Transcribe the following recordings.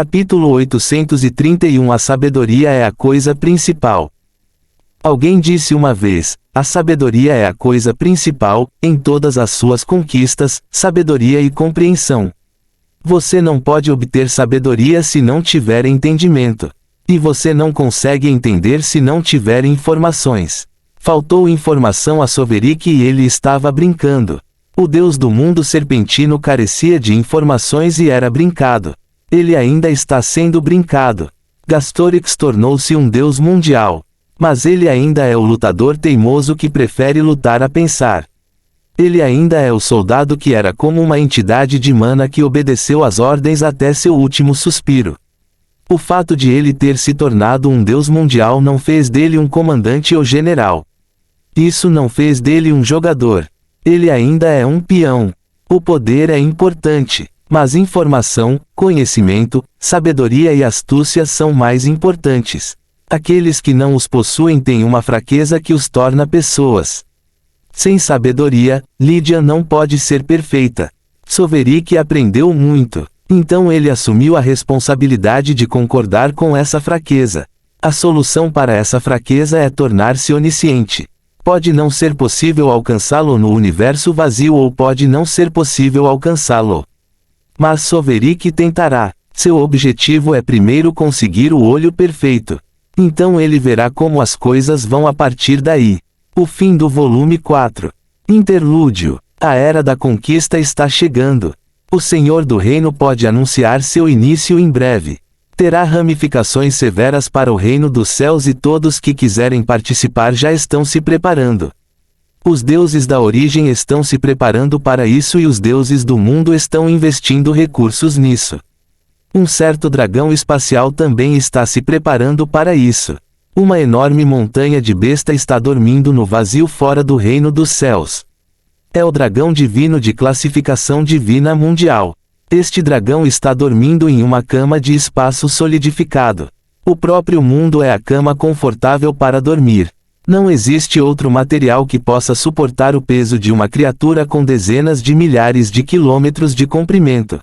Capítulo 831 A sabedoria é a coisa principal. Alguém disse uma vez, a sabedoria é a coisa principal, em todas as suas conquistas, sabedoria e compreensão. Você não pode obter sabedoria se não tiver entendimento. E você não consegue entender se não tiver informações. Faltou informação a Soverick e ele estava brincando. O deus do mundo serpentino carecia de informações e era brincado. Ele ainda está sendo brincado. Gastorix tornou-se um deus mundial. Mas ele ainda é o lutador teimoso que prefere lutar a pensar. Ele ainda é o soldado que era como uma entidade de mana que obedeceu às ordens até seu último suspiro. O fato de ele ter se tornado um deus mundial não fez dele um comandante ou general. Isso não fez dele um jogador. Ele ainda é um peão. O poder é importante. Mas informação, conhecimento, sabedoria e astúcia são mais importantes. Aqueles que não os possuem têm uma fraqueza que os torna pessoas. Sem sabedoria, Lydia não pode ser perfeita. Soverick aprendeu muito. Então ele assumiu a responsabilidade de concordar com essa fraqueza. A solução para essa fraqueza é tornar-se onisciente. Pode não ser possível alcançá-lo no universo vazio ou pode não ser possível alcançá-lo. Mas Soverick tentará. Seu objetivo é primeiro conseguir o olho perfeito. Então ele verá como as coisas vão a partir daí. O fim do volume 4. Interlúdio. A era da conquista está chegando. O Senhor do Reino pode anunciar seu início em breve. Terá ramificações severas para o Reino dos Céus e todos que quiserem participar já estão se preparando. Os deuses da origem estão se preparando para isso e os deuses do mundo estão investindo recursos nisso. Um certo dragão espacial também está se preparando para isso. Uma enorme montanha de besta está dormindo no vazio fora do reino dos céus. É o dragão divino de classificação divina mundial. Este dragão está dormindo em uma cama de espaço solidificado. O próprio mundo é a cama confortável para dormir. Não existe outro material que possa suportar o peso de uma criatura com dezenas de milhares de quilômetros de comprimento.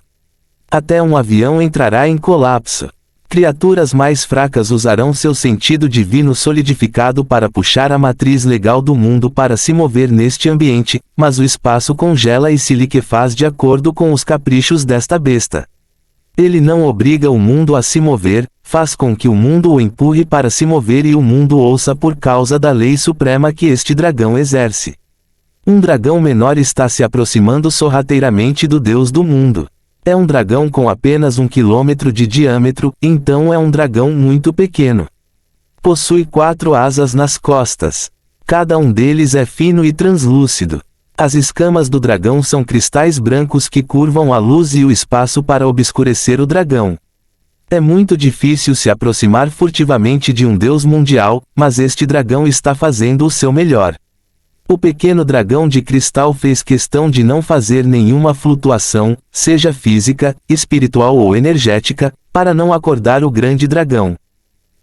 Até um avião entrará em colapso. Criaturas mais fracas usarão seu sentido divino solidificado para puxar a matriz legal do mundo para se mover neste ambiente, mas o espaço congela e se liquefaz de acordo com os caprichos desta besta. Ele não obriga o mundo a se mover, faz com que o mundo o empurre para se mover e o mundo ouça por causa da lei suprema que este dragão exerce. Um dragão menor está se aproximando sorrateiramente do Deus do mundo. É um dragão com apenas 1 quilômetro de diâmetro, então é um dragão muito pequeno. Possui 4 asas nas costas. Cada um deles é fino e translúcido. As escamas do dragão são cristais brancos que curvam a luz e o espaço para obscurecer o dragão. É muito difícil se aproximar furtivamente de um deus mundial, mas este dragão está fazendo o seu melhor. O pequeno dragão de cristal fez questão de não fazer nenhuma flutuação, seja física, espiritual ou energética, para não acordar o grande dragão.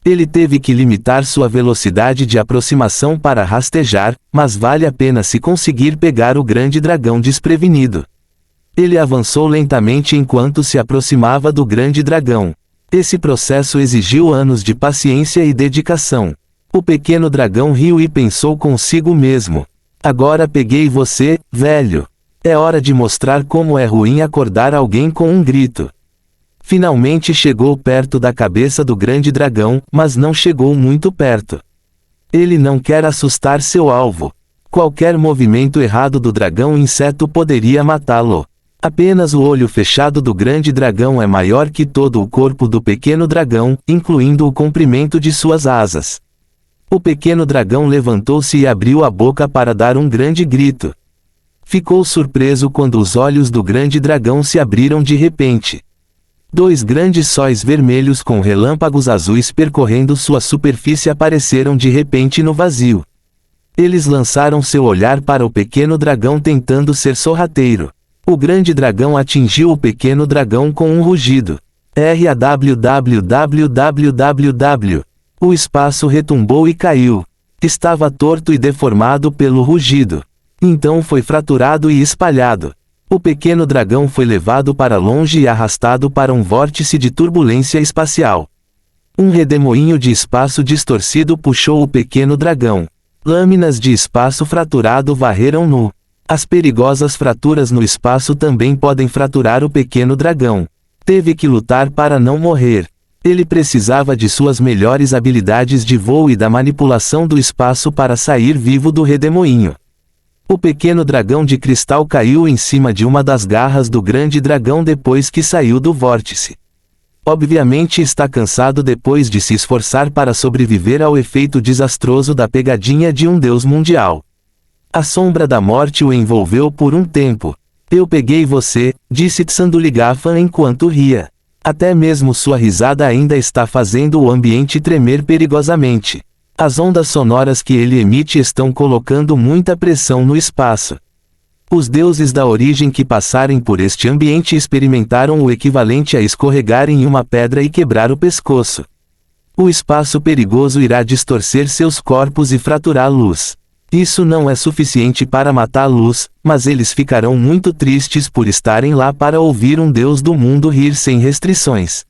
Ele teve que limitar sua velocidade de aproximação para rastejar, mas vale a pena se conseguir pegar o grande dragão desprevenido. Ele avançou lentamente enquanto se aproximava do grande dragão. Esse processo exigiu anos de paciência e dedicação. O pequeno dragão riu e pensou consigo mesmo. Agora peguei você, velho. É hora de mostrar como é ruim acordar alguém com um grito. Finalmente chegou perto da cabeça do grande dragão, mas não chegou muito perto. Ele não quer assustar seu alvo. Qualquer movimento errado do dragão inseto poderia matá-lo. Apenas o olho fechado do grande dragão é maior que todo o corpo do pequeno dragão, incluindo o comprimento de suas asas. O pequeno dragão levantou-se e abriu a boca para dar um grande grito. Ficou surpreso quando os olhos do grande dragão se abriram de repente. 2 grandes sóis vermelhos com relâmpagos azuis percorrendo sua superfície apareceram de repente no vazio. Eles lançaram seu olhar para o pequeno dragão tentando ser sorrateiro. O grande dragão atingiu o pequeno dragão com um rugido. RAWWWWW. O espaço retumbou e caiu. Estava torto e deformado pelo rugido. Então foi fraturado e espalhado. O pequeno dragão foi levado para longe e arrastado para um vórtice de turbulência espacial. Um redemoinho de espaço distorcido puxou o pequeno dragão. Lâminas de espaço fraturado varreram-no. As perigosas fraturas no espaço também podem fraturar o pequeno dragão. Teve que lutar para não morrer. Ele precisava de suas melhores habilidades de voo e da manipulação do espaço para sair vivo do redemoinho. O pequeno dragão de cristal caiu em cima de uma das garras do grande dragão depois que saiu do vórtice. Obviamente está cansado depois de se esforçar para sobreviver ao efeito desastroso da pegadinha de um deus mundial. A sombra da morte o envolveu por um tempo. Eu peguei você, disse Tsanduligafan enquanto ria. Até mesmo sua risada ainda está fazendo o ambiente tremer perigosamente. As ondas sonoras que ele emite estão colocando muita pressão no espaço. Os deuses da origem que passarem por este ambiente experimentaram o equivalente a escorregar em uma pedra e quebrar o pescoço. O espaço perigoso irá distorcer seus corpos e fraturar-los. Isso não é suficiente para matá-los, mas eles ficarão muito tristes por estarem lá para ouvir um deus do mundo rir sem restrições.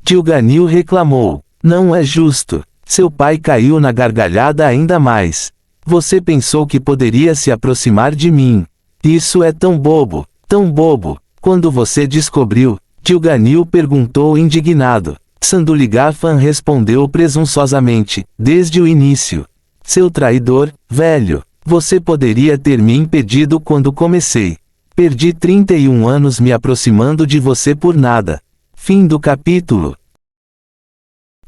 Gilganil reclamou. Não é justo. Seu pai caiu na gargalhada ainda mais. Você pensou que poderia se aproximar de mim. Isso é tão bobo, tão bobo. Quando você descobriu? Gilganil perguntou indignado. Tsanduligafan respondeu presunçosamente, desde o início. Seu traidor, velho. Você poderia ter me impedido quando comecei. Perdi 31 anos me aproximando de você por nada. Fim do capítulo.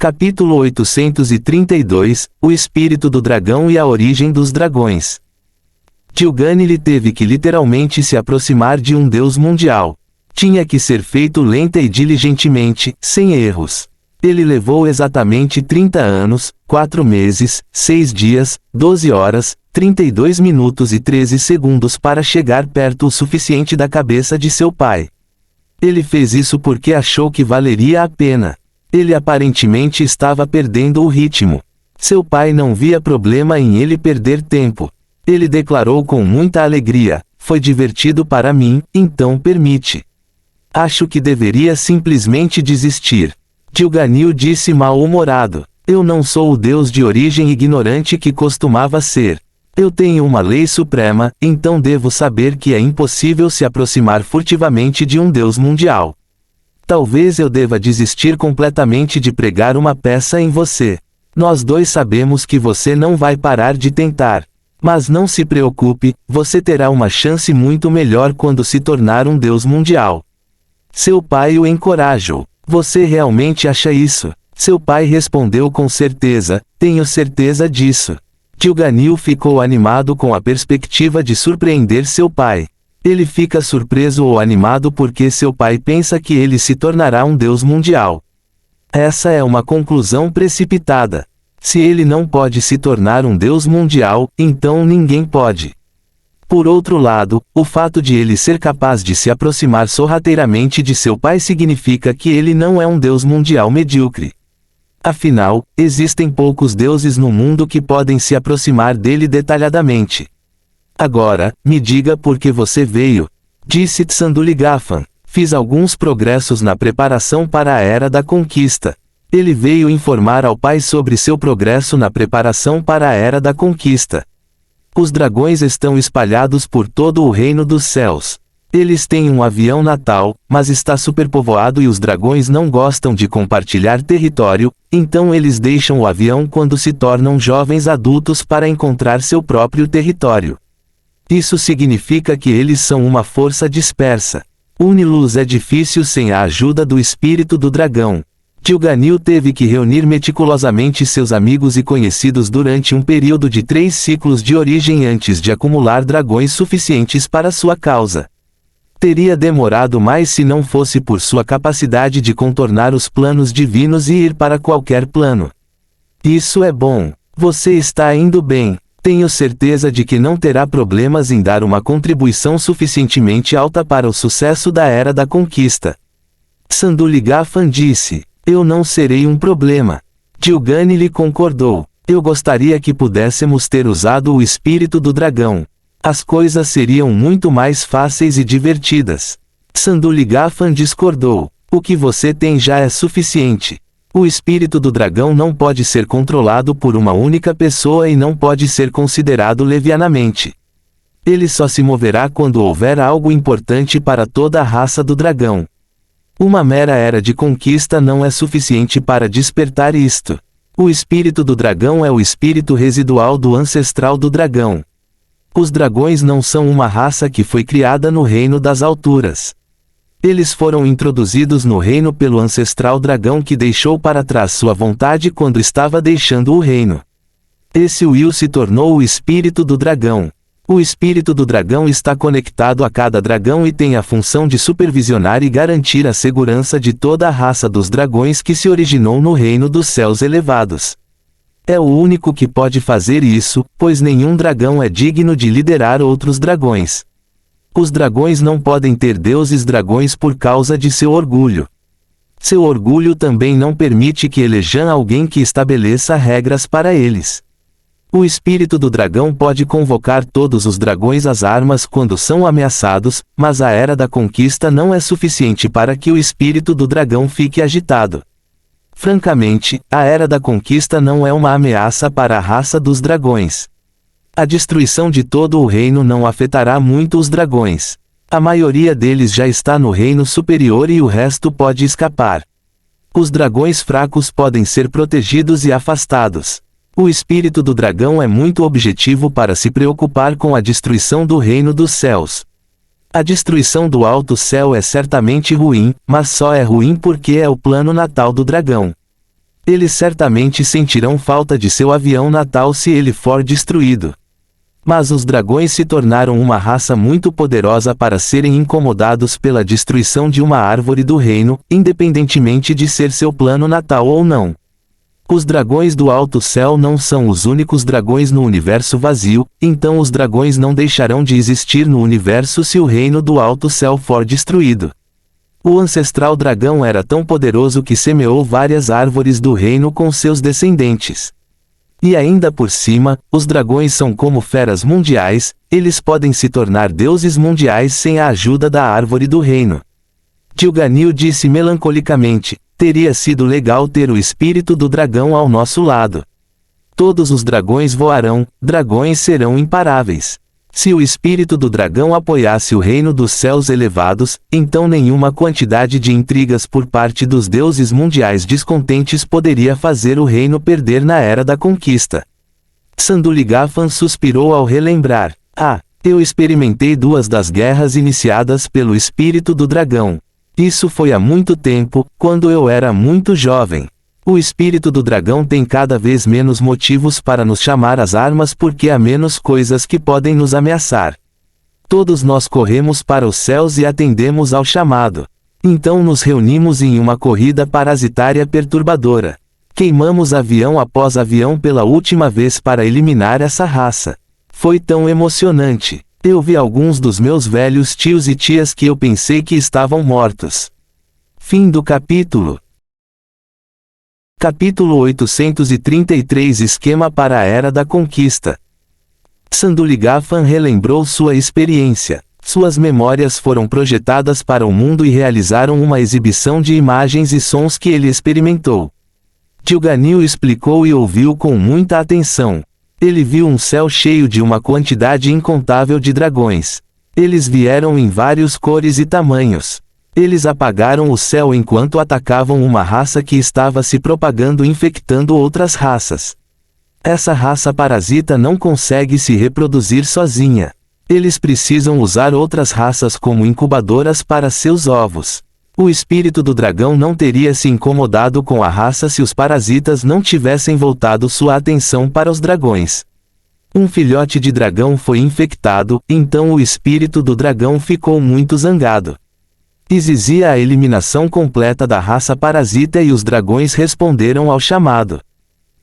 Capítulo 832, O Espírito do Dragão e a Origem dos Dragões. Gilganil teve que literalmente se aproximar de um deus mundial. Tinha que ser feito lenta e diligentemente, sem erros. Ele levou exatamente 30 anos, 4 meses, 6 dias, 12 horas, 32 minutos e 13 segundos para chegar perto o suficiente da cabeça de seu pai. Ele fez isso porque achou que valeria a pena. Ele aparentemente estava perdendo o ritmo. Seu pai não via problema em ele perder tempo. Ele declarou com muita alegria, foi divertido para mim, então permite. Acho que deveria simplesmente desistir. Gilganil disse mal-humorado. Eu não sou o deus de origem ignorante que costumava ser. Eu tenho uma lei suprema, então devo saber que é impossível se aproximar furtivamente de um deus mundial. Talvez eu deva desistir completamente de pregar uma peça em você. Nós dois sabemos que você não vai parar de tentar. Mas não se preocupe, você terá uma chance muito melhor quando se tornar um deus mundial. Seu pai o encorajou. Você realmente acha isso? Seu pai respondeu com certeza, tenho certeza disso. Gilganil ficou animado com a perspectiva de surpreender seu pai. Ele fica surpreso ou animado porque seu pai pensa que ele se tornará um deus mundial. Essa é uma conclusão precipitada. Se ele não pode se tornar um deus mundial, então ninguém pode. Por outro lado, o fato de ele ser capaz de se aproximar sorrateiramente de seu pai significa que ele não é um deus mundial medíocre. Afinal, existem poucos deuses no mundo que podem se aproximar dele detalhadamente. Agora, me diga por que você veio, disse Tsanduligafan. Fiz alguns progressos na preparação para a Era da Conquista. Ele veio informar ao pai sobre seu progresso na preparação para a Era da Conquista. Os dragões estão espalhados por todo o reino dos céus. Eles têm um avião natal, mas está superpovoado e os dragões não gostam de compartilhar território, então eles deixam o avião quando se tornam jovens adultos para encontrar seu próprio território. Isso significa que eles são uma força dispersa. Uniluz é difícil sem a ajuda do espírito do dragão. Gilganil teve que reunir meticulosamente seus amigos e conhecidos durante um período de 3 ciclos de origem antes de acumular dragões suficientes para sua causa. Teria demorado mais se não fosse por sua capacidade de contornar os planos divinos e ir para qualquer plano. Isso é bom. Você está indo bem. Tenho certeza de que não terá problemas em dar uma contribuição suficientemente alta para o sucesso da Era da Conquista. Tsanduligafan disse. Eu não serei um problema. Gilganil concordou. Eu gostaria que pudéssemos ter usado o espírito do dragão. As coisas seriam muito mais fáceis e divertidas. Sanduligafan discordou. O que você tem já é suficiente. O espírito do dragão não pode ser controlado por uma única pessoa e não pode ser considerado levianamente. Ele só se moverá quando houver algo importante para toda a raça do dragão. Uma mera era de conquista não é suficiente para despertar isto. O espírito do dragão é o espírito residual do ancestral do dragão. Os dragões não são uma raça que foi criada no reino das alturas. Eles foram introduzidos no reino pelo ancestral dragão que deixou para trás sua vontade quando estava deixando o reino. Esse Will se tornou o espírito do dragão. O espírito do dragão está conectado a cada dragão e tem a função de supervisionar e garantir a segurança de toda a raça dos dragões que se originou no reino dos céus elevados. É o único que pode fazer isso, pois nenhum dragão é digno de liderar outros dragões. Os dragões não podem ter deuses dragões por causa de seu orgulho. Seu orgulho também não permite que elejam alguém que estabeleça regras para eles. O espírito do dragão pode convocar todos os dragões às armas quando são ameaçados, mas a era da conquista não é suficiente para que o espírito do dragão fique agitado. Francamente, a era da conquista não é uma ameaça para a raça dos dragões. A destruição de todo o reino não afetará muito os dragões. A maioria deles já está no reino superior e o resto pode escapar. Os dragões fracos podem ser protegidos e afastados. O espírito do dragão é muito objetivo para se preocupar com a destruição do reino dos céus. A destruição do alto céu é certamente ruim, mas só é ruim porque é o plano natal do dragão. Eles certamente sentirão falta de seu avião natal se ele for destruído. Mas os dragões se tornaram uma raça muito poderosa para serem incomodados pela destruição de uma árvore do reino, independentemente de ser seu plano natal ou não. Os dragões do alto céu não são os únicos dragões no universo vazio, então os dragões não deixarão de existir no universo se o reino do alto céu for destruído. O ancestral dragão era tão poderoso que semeou várias árvores do reino com seus descendentes. E ainda por cima, os dragões são como feras mundiais, eles podem se tornar deuses mundiais sem a ajuda da árvore do reino. Gilganil disse melancolicamente, teria sido legal ter o espírito do dragão ao nosso lado. Todos os dragões voarão, dragões serão imparáveis. Se o espírito do dragão apoiasse o reino dos céus elevados, então nenhuma quantidade de intrigas por parte dos deuses mundiais descontentes poderia fazer o reino perder na era da conquista. Sanduligafan suspirou ao relembrar. Eu experimentei 2 das guerras iniciadas pelo espírito do dragão. Isso foi há muito tempo, quando eu era muito jovem. O espírito do dragão tem cada vez menos motivos para nos chamar às armas porque há menos coisas que podem nos ameaçar. Todos nós corremos para os céus e atendemos ao chamado. Então nos reunimos em uma corrida parasitária perturbadora. Queimamos avião após avião pela última vez para eliminar essa raça. Foi tão emocionante. Eu vi alguns dos meus velhos tios e tias que eu pensei que estavam mortos. Fim do capítulo. Capítulo 833 Esquema para a Era da Conquista. Sanduligafan relembrou sua experiência. Suas memórias foram projetadas para o mundo e realizaram uma exibição de imagens e sons que ele experimentou. Gilganil explicou e ouviu com muita atenção. Ele viu um céu cheio de uma quantidade incontável de dragões. Eles vieram em várias cores e tamanhos. Eles apagaram o céu enquanto atacavam uma raça que estava se propagando infectando outras raças. Essa raça parasita não consegue se reproduzir sozinha. Eles precisam usar outras raças como incubadoras para seus ovos. O espírito do dragão não teria se incomodado com a raça se os parasitas não tivessem voltado sua atenção para os dragões. Um filhote de dragão foi infectado, então o espírito do dragão ficou muito zangado. Exigia a eliminação completa da raça parasita e os dragões responderam ao chamado.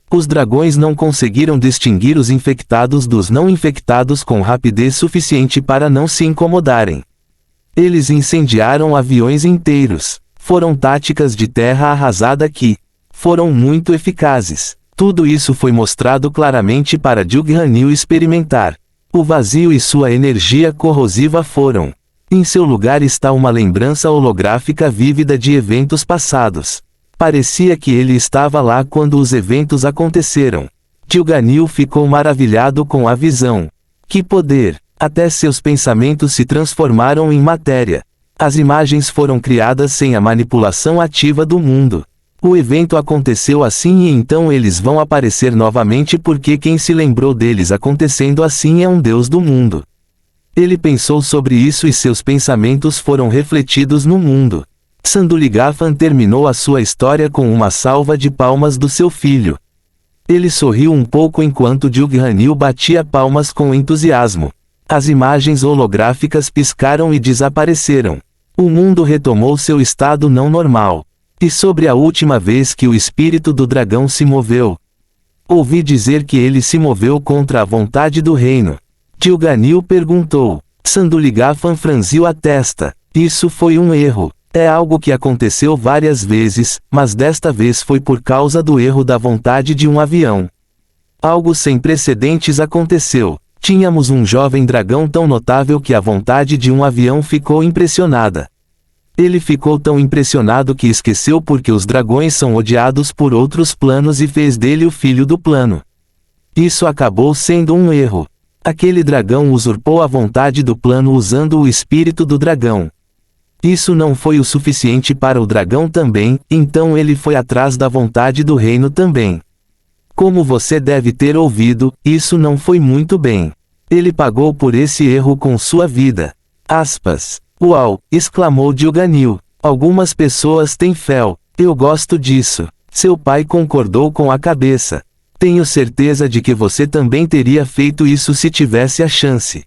Os dragões não conseguiram distinguir os infectados dos não infectados com rapidez suficiente para não se incomodarem. Eles incendiaram aviões inteiros. Foram táticas de terra arrasada que foram muito eficazes. Tudo isso foi mostrado claramente para Gilganil experimentar. O vazio e sua energia corrosiva foram. Em seu lugar está uma lembrança holográfica vívida de eventos passados. Parecia que ele estava lá quando os eventos aconteceram. Gilganil ficou maravilhado com a visão. Que poder! Até seus pensamentos se transformaram em matéria. As imagens foram criadas sem a manipulação ativa do mundo. O evento aconteceu assim e então eles vão aparecer novamente porque quem se lembrou deles acontecendo assim é um Deus do mundo. Ele pensou sobre isso e seus pensamentos foram refletidos no mundo. Sanduligafan terminou a sua história com uma salva de palmas do seu filho. Ele sorriu um pouco enquanto Gilganil batia palmas com entusiasmo. As imagens holográficas piscaram e desapareceram. O mundo retomou seu estado não normal. E sobre a última vez que o espírito do dragão se moveu? Ouvi dizer que ele se moveu contra a vontade do reino. Gilganil perguntou. Sanduligafan franziu a testa. Isso foi um erro. É algo que aconteceu várias vezes, mas desta vez foi por causa do erro da vontade de um avião. Algo sem precedentes aconteceu. Tínhamos um jovem dragão tão notável que a vontade de um avião ficou impressionada. Ele ficou tão impressionado que esqueceu porque os dragões são odiados por outros planos e fez dele o filho do plano. Isso acabou sendo um erro. Aquele dragão usurpou a vontade do plano usando o espírito do dragão. Isso não foi o suficiente para o dragão também, então ele foi atrás da vontade do reino também. Como você deve ter ouvido, isso não foi muito bem. Ele pagou por esse erro com sua vida. Aspas. Uau! Exclamou Gilganil. Algumas pessoas têm fé. Eu gosto disso. Seu pai concordou com a cabeça. Tenho certeza de que você também teria feito isso se tivesse a chance.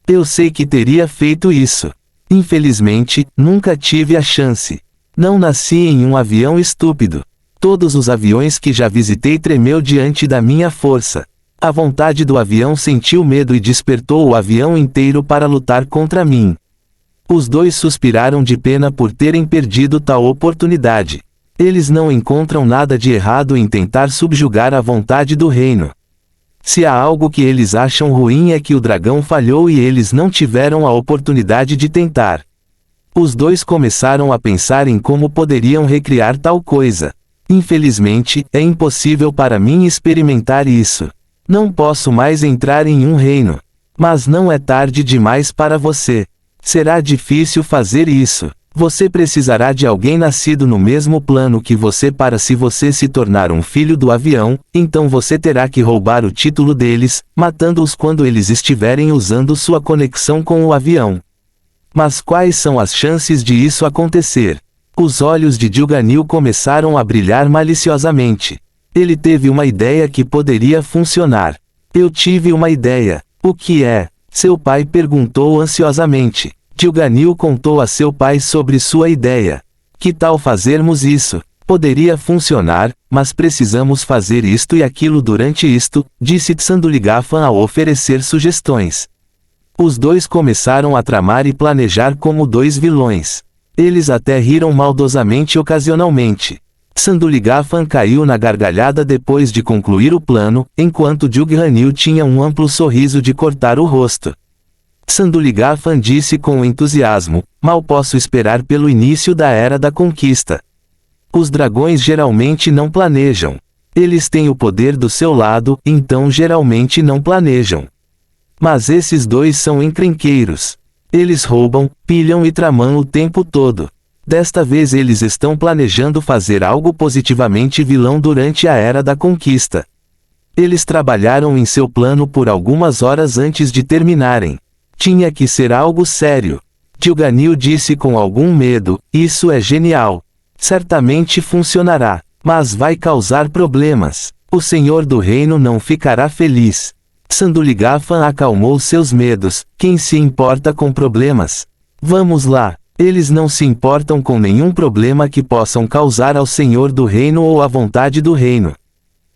Eu sei que teria feito isso. Infelizmente, nunca tive a chance. Não nasci em um avião estúpido. Todos os aviões que já visitei tremeu diante da minha força. A vontade do avião sentiu medo e despertou o avião inteiro para lutar contra mim. Os dois suspiraram de pena por terem perdido tal oportunidade. Eles não encontram nada de errado em tentar subjugar a vontade do reino. Se há algo que eles acham ruim é que o dragão falhou e eles não tiveram a oportunidade de tentar. Os dois começaram a pensar em como poderiam recriar tal coisa. Infelizmente, é impossível para mim experimentar isso. Não posso mais entrar em um reino. Mas não é tarde demais para você. Será difícil fazer isso. Você precisará de alguém nascido no mesmo plano que você para se você se tornar um filho do avião, então você terá que roubar o título deles, matando-os quando eles estiverem usando sua conexão com o avião. Mas quais são as chances de isso acontecer? Os olhos de Gilganil começaram a brilhar maliciosamente. Ele teve uma ideia que poderia funcionar. Eu tive uma ideia. O que é? Seu pai perguntou ansiosamente. Gilganil contou a seu pai sobre sua ideia. Que tal fazermos isso? Poderia funcionar, mas precisamos fazer isto e aquilo durante isto, disse Sanduligafan ao oferecer sugestões. Os dois começaram a tramar e planejar como dois vilões. Eles até riram maldosamente ocasionalmente. Sanduligafan caiu na gargalhada depois de concluir o plano, enquanto Gilganil tinha um amplo sorriso de cortar o rosto. Sanduligafan disse com entusiasmo, mal posso esperar pelo início da Era da Conquista. Os dragões geralmente não planejam. Eles têm o poder do seu lado, então geralmente não planejam. Mas esses dois são encrenqueiros. Eles roubam, pilham e tramam o tempo todo. Desta vez eles estão planejando fazer algo positivamente vilão durante a Era da Conquista. Eles trabalharam em seu plano por algumas horas antes de terminarem. Tinha que ser algo sério. Gilganil disse com algum medo, isso é genial. Certamente funcionará, mas vai causar problemas. O senhor do reino não ficará feliz. Sanduligafan acalmou seus medos, quem se importa com problemas? Vamos lá. Eles não se importam com nenhum problema que possam causar ao senhor do reino ou à vontade do reino.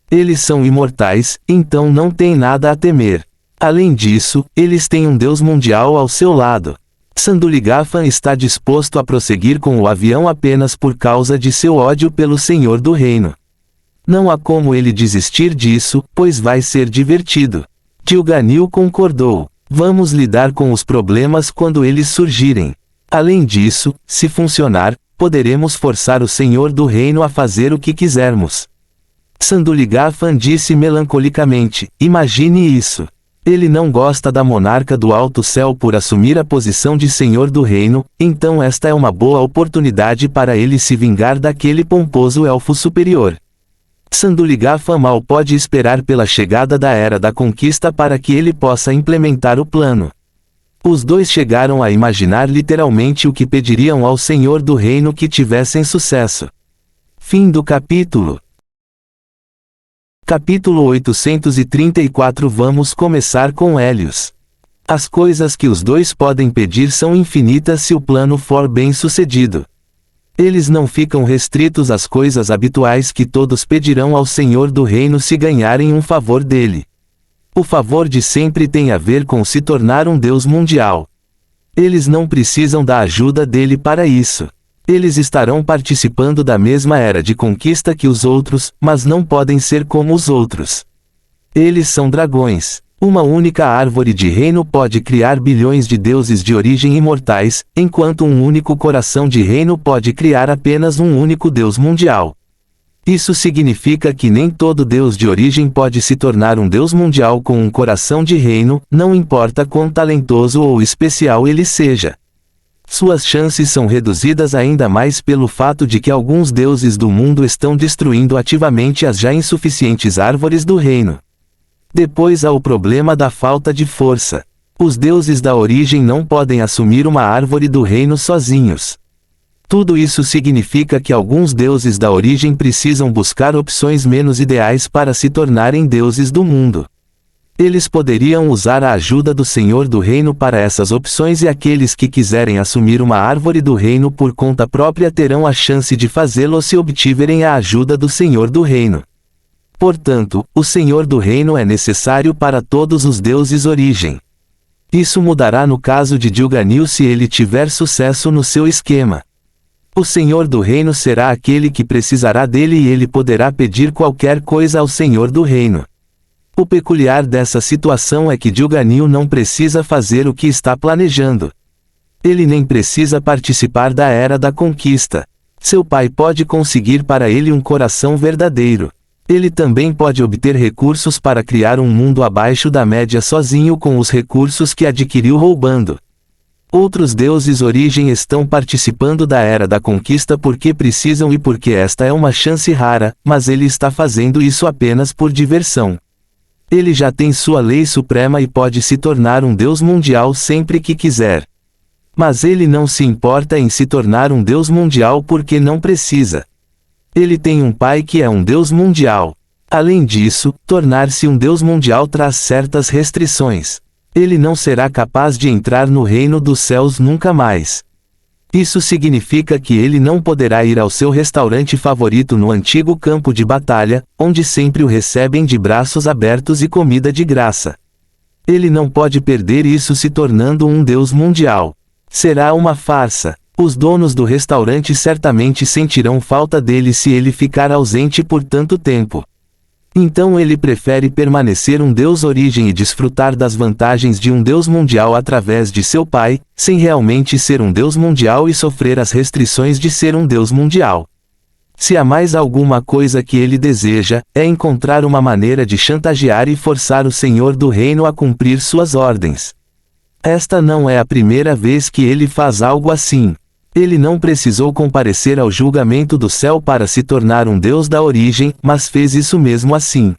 Eles são imortais, então não têm nada a temer. Além disso, eles têm um Deus mundial ao seu lado. Sanduligafan está disposto a prosseguir com o avião apenas por causa de seu ódio pelo senhor do reino. Não há como ele desistir disso, pois vai ser divertido. Gilganil concordou. Vamos lidar com os problemas quando eles surgirem. Além disso, se funcionar, poderemos forçar o Senhor do Reino a fazer o que quisermos. Sanduligafan disse melancolicamente, imagine isso. Ele não gosta da monarca do alto céu por assumir a posição de Senhor do Reino, então esta é uma boa oportunidade para ele se vingar daquele pomposo elfo superior. Sanduligafan mal pode esperar pela chegada da Era da Conquista para que ele possa implementar o plano. Os dois chegaram a imaginar literalmente o que pediriam ao Senhor do Reino que tivessem sucesso. Fim do capítulo. Capítulo 834. Vamos começar com Hélios. As coisas que os dois podem pedir são infinitas se o plano for bem sucedido. Eles não ficam restritos às coisas habituais que todos pedirão ao Senhor do Reino se ganharem um favor dele. O favor de sempre tem a ver com se tornar um Deus mundial. Eles não precisam da ajuda dele para isso. Eles estarão participando da mesma era de conquista que os outros, mas não podem ser como os outros. Eles são dragões. Uma única árvore de reino pode criar bilhões de deuses de origem imortais, enquanto um único coração de reino pode criar apenas um único Deus mundial. Isso significa que nem todo Deus de origem pode se tornar um Deus mundial com um coração de reino, não importa quão talentoso ou especial ele seja. Suas chances são reduzidas ainda mais pelo fato de que alguns deuses do mundo estão destruindo ativamente as já insuficientes árvores do reino. Depois há o problema da falta de força. Os deuses da origem não podem assumir uma árvore do reino sozinhos. Tudo isso significa que alguns deuses da origem precisam buscar opções menos ideais para se tornarem deuses do mundo. Eles poderiam usar a ajuda do Senhor do Reino para essas opções e aqueles que quiserem assumir uma árvore do reino por conta própria terão a chance de fazê-lo se obtiverem a ajuda do Senhor do Reino. Portanto, o Senhor do Reino é necessário para todos os deuses origem. Isso mudará no caso de Gilganil se ele tiver sucesso no seu esquema. O Senhor do Reino será aquele que precisará dele e ele poderá pedir qualquer coisa ao Senhor do Reino. O peculiar dessa situação é que Gilganil não precisa fazer o que está planejando. Ele nem precisa participar da Era da Conquista. Seu pai pode conseguir para ele um coração verdadeiro. Ele também pode obter recursos para criar um mundo abaixo da média sozinho com os recursos que adquiriu roubando. Outros deuses origem estão participando da Era da Conquista porque precisam e porque esta é uma chance rara, mas ele está fazendo isso apenas por diversão. Ele já tem sua lei suprema e pode se tornar um Deus mundial sempre que quiser. Mas ele não se importa em se tornar um Deus mundial porque não precisa. Ele tem um pai que é um Deus mundial. Além disso, tornar-se um Deus mundial traz certas restrições. Ele não será capaz de entrar no reino dos céus nunca mais. Isso significa que ele não poderá ir ao seu restaurante favorito no antigo campo de batalha, onde sempre o recebem de braços abertos e comida de graça. Ele não pode perder isso se tornando um Deus mundial. Será uma farsa. Os donos do restaurante certamente sentirão falta dele se ele ficar ausente por tanto tempo. Então ele prefere permanecer um Deus origem e desfrutar das vantagens de um Deus mundial através de seu pai, sem realmente ser um Deus mundial e sofrer as restrições de ser um Deus mundial. Se há mais alguma coisa que ele deseja, é encontrar uma maneira de chantagear e forçar o Senhor do Reino a cumprir suas ordens. Esta não é a primeira vez que ele faz algo assim. Ele não precisou comparecer ao julgamento do céu para se tornar um Deus da origem, mas fez isso mesmo assim.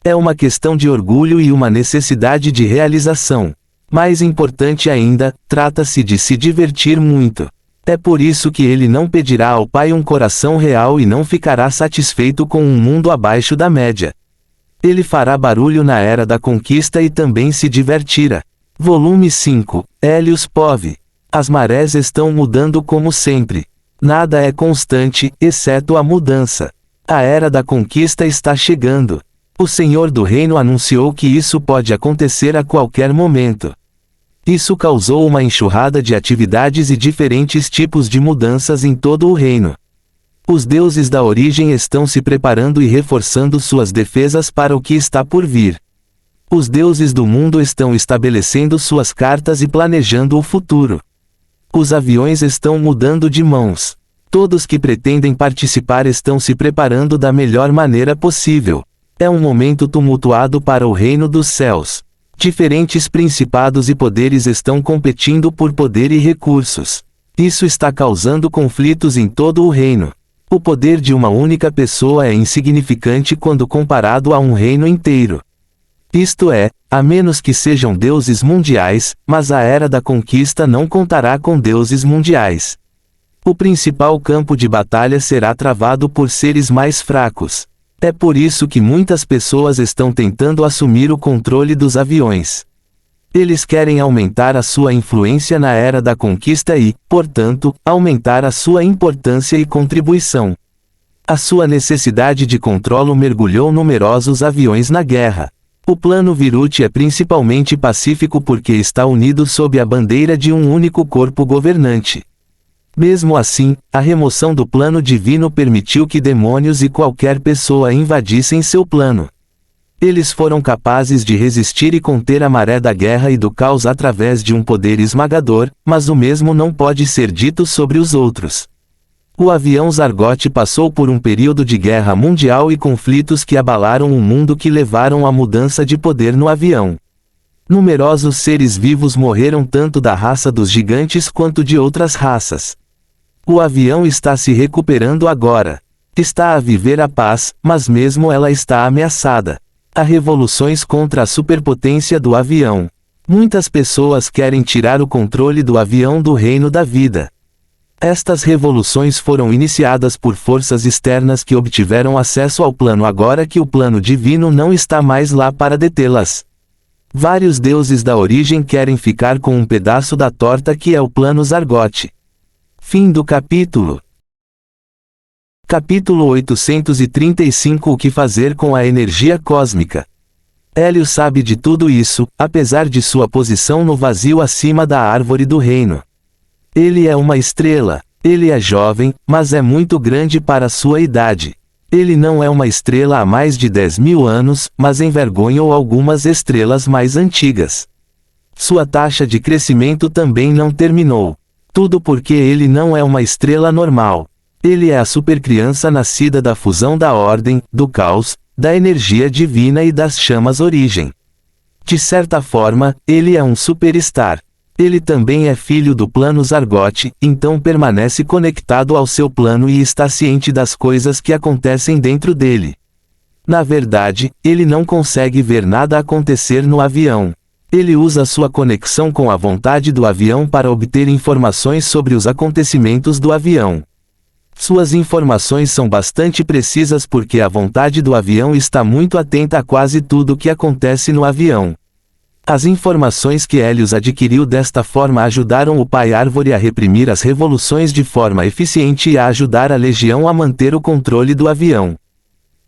É uma questão de orgulho e uma necessidade de realização. Mais importante ainda, trata-se de se divertir muito. É por isso que ele não pedirá ao Pai um coração real e não ficará satisfeito com um mundo abaixo da média. Ele fará barulho na Era da Conquista e também se divertirá. Volume 5, Hélios Pove. As marés estão mudando como sempre. Nada é constante, exceto a mudança. A Era da Conquista está chegando. O Senhor do Reino anunciou que isso pode acontecer a qualquer momento. Isso causou uma enxurrada de atividades e diferentes tipos de mudanças em todo o reino. Os deuses da origem estão se preparando e reforçando suas defesas para o que está por vir. Os deuses do mundo estão estabelecendo suas cartas e planejando o futuro. Os aviões estão mudando de mãos. Todos que pretendem participar estão se preparando da melhor maneira possível. É um momento tumultuado para o reino dos céus. Diferentes principados e poderes estão competindo por poder e recursos. Isso está causando conflitos em todo o reino. O poder de uma única pessoa é insignificante quando comparado a um reino inteiro. Isto é, a menos que sejam deuses mundiais, mas a era da conquista não contará com deuses mundiais. O principal campo de batalha será travado por seres mais fracos. É por isso que muitas pessoas estão tentando assumir o controle dos aviões. Eles querem aumentar a sua influência na era da conquista e, portanto, aumentar a sua importância e contribuição. A sua necessidade de controle mergulhou numerosos aviões na guerra. O plano Viruti é principalmente pacífico porque está unido sob a bandeira de um único corpo governante. Mesmo assim, a remoção do plano divino permitiu que demônios e qualquer pessoa invadissem seu plano. Eles foram capazes de resistir e conter a maré da guerra e do caos através de um poder esmagador, mas o mesmo não pode ser dito sobre os outros. O avião Zargote passou por um período de guerra mundial e conflitos que abalaram o mundo que levaram à mudança de poder no avião. Numerosos seres vivos morreram tanto da raça dos gigantes quanto de outras raças. O avião está se recuperando agora. Está a viver a paz, mas mesmo ela está ameaçada. Há revoluções contra a superpotência do avião. Muitas pessoas querem tirar o controle do avião do reino da vida. Estas revoluções foram iniciadas por forças externas que obtiveram acesso ao plano agora que o plano divino não está mais lá para detê-las. Vários deuses da origem querem ficar com um pedaço da torta que é o plano Zargote. Fim do capítulo. Capítulo 835 O que fazer com a energia cósmica? Hélio sabe de tudo isso, apesar de sua posição no vazio acima da árvore do reino. Ele é uma estrela. Ele é jovem, mas é muito grande para sua idade. Ele não é uma estrela há mais de 10.000 anos, mas envergonhou algumas estrelas mais antigas. Sua taxa de crescimento também não terminou. Tudo porque ele não é uma estrela normal. Ele é a supercriança nascida da fusão da ordem, do caos, da energia divina e das chamas origem. De certa forma, ele é um superstar. Ele também é filho do plano Zargote, então permanece conectado ao seu plano e está ciente das coisas que acontecem dentro dele. Na verdade, ele não consegue ver nada acontecer no avião. Ele usa sua conexão com a vontade do avião para obter informações sobre os acontecimentos do avião. Suas informações são bastante precisas porque a vontade do avião está muito atenta a quase tudo o que acontece no avião. As informações que Hélios adquiriu desta forma ajudaram o Pai Árvore a reprimir as revoluções de forma eficiente e a ajudar a Legião a manter o controle do avião.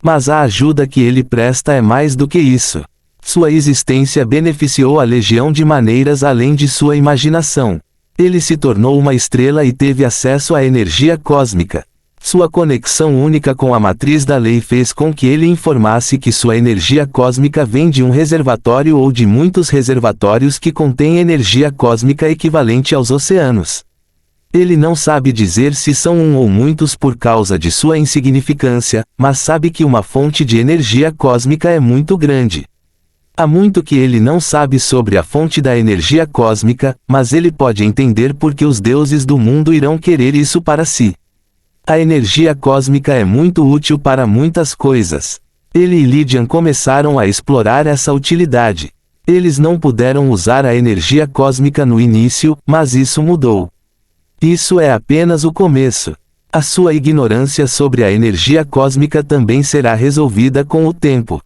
Mas a ajuda que ele presta é mais do que isso. Sua existência beneficiou a Legião de maneiras além de sua imaginação. Ele se tornou uma estrela e teve acesso à energia cósmica. Sua conexão única com a matriz da lei fez com que ele informasse que sua energia cósmica vem de um reservatório ou de muitos reservatórios que contêm energia cósmica equivalente aos oceanos. Ele não sabe dizer se são um ou muitos por causa de sua insignificância, mas sabe que uma fonte de energia cósmica é muito grande. Há muito que ele não sabe sobre a fonte da energia cósmica, mas ele pode entender porque os deuses do mundo irão querer isso para si. A energia cósmica é muito útil para muitas coisas. Ele e Lydian começaram a explorar essa utilidade. Eles não puderam usar a energia cósmica no início, mas isso mudou. Isso é apenas o começo. A sua ignorância sobre a energia cósmica também será resolvida com o tempo.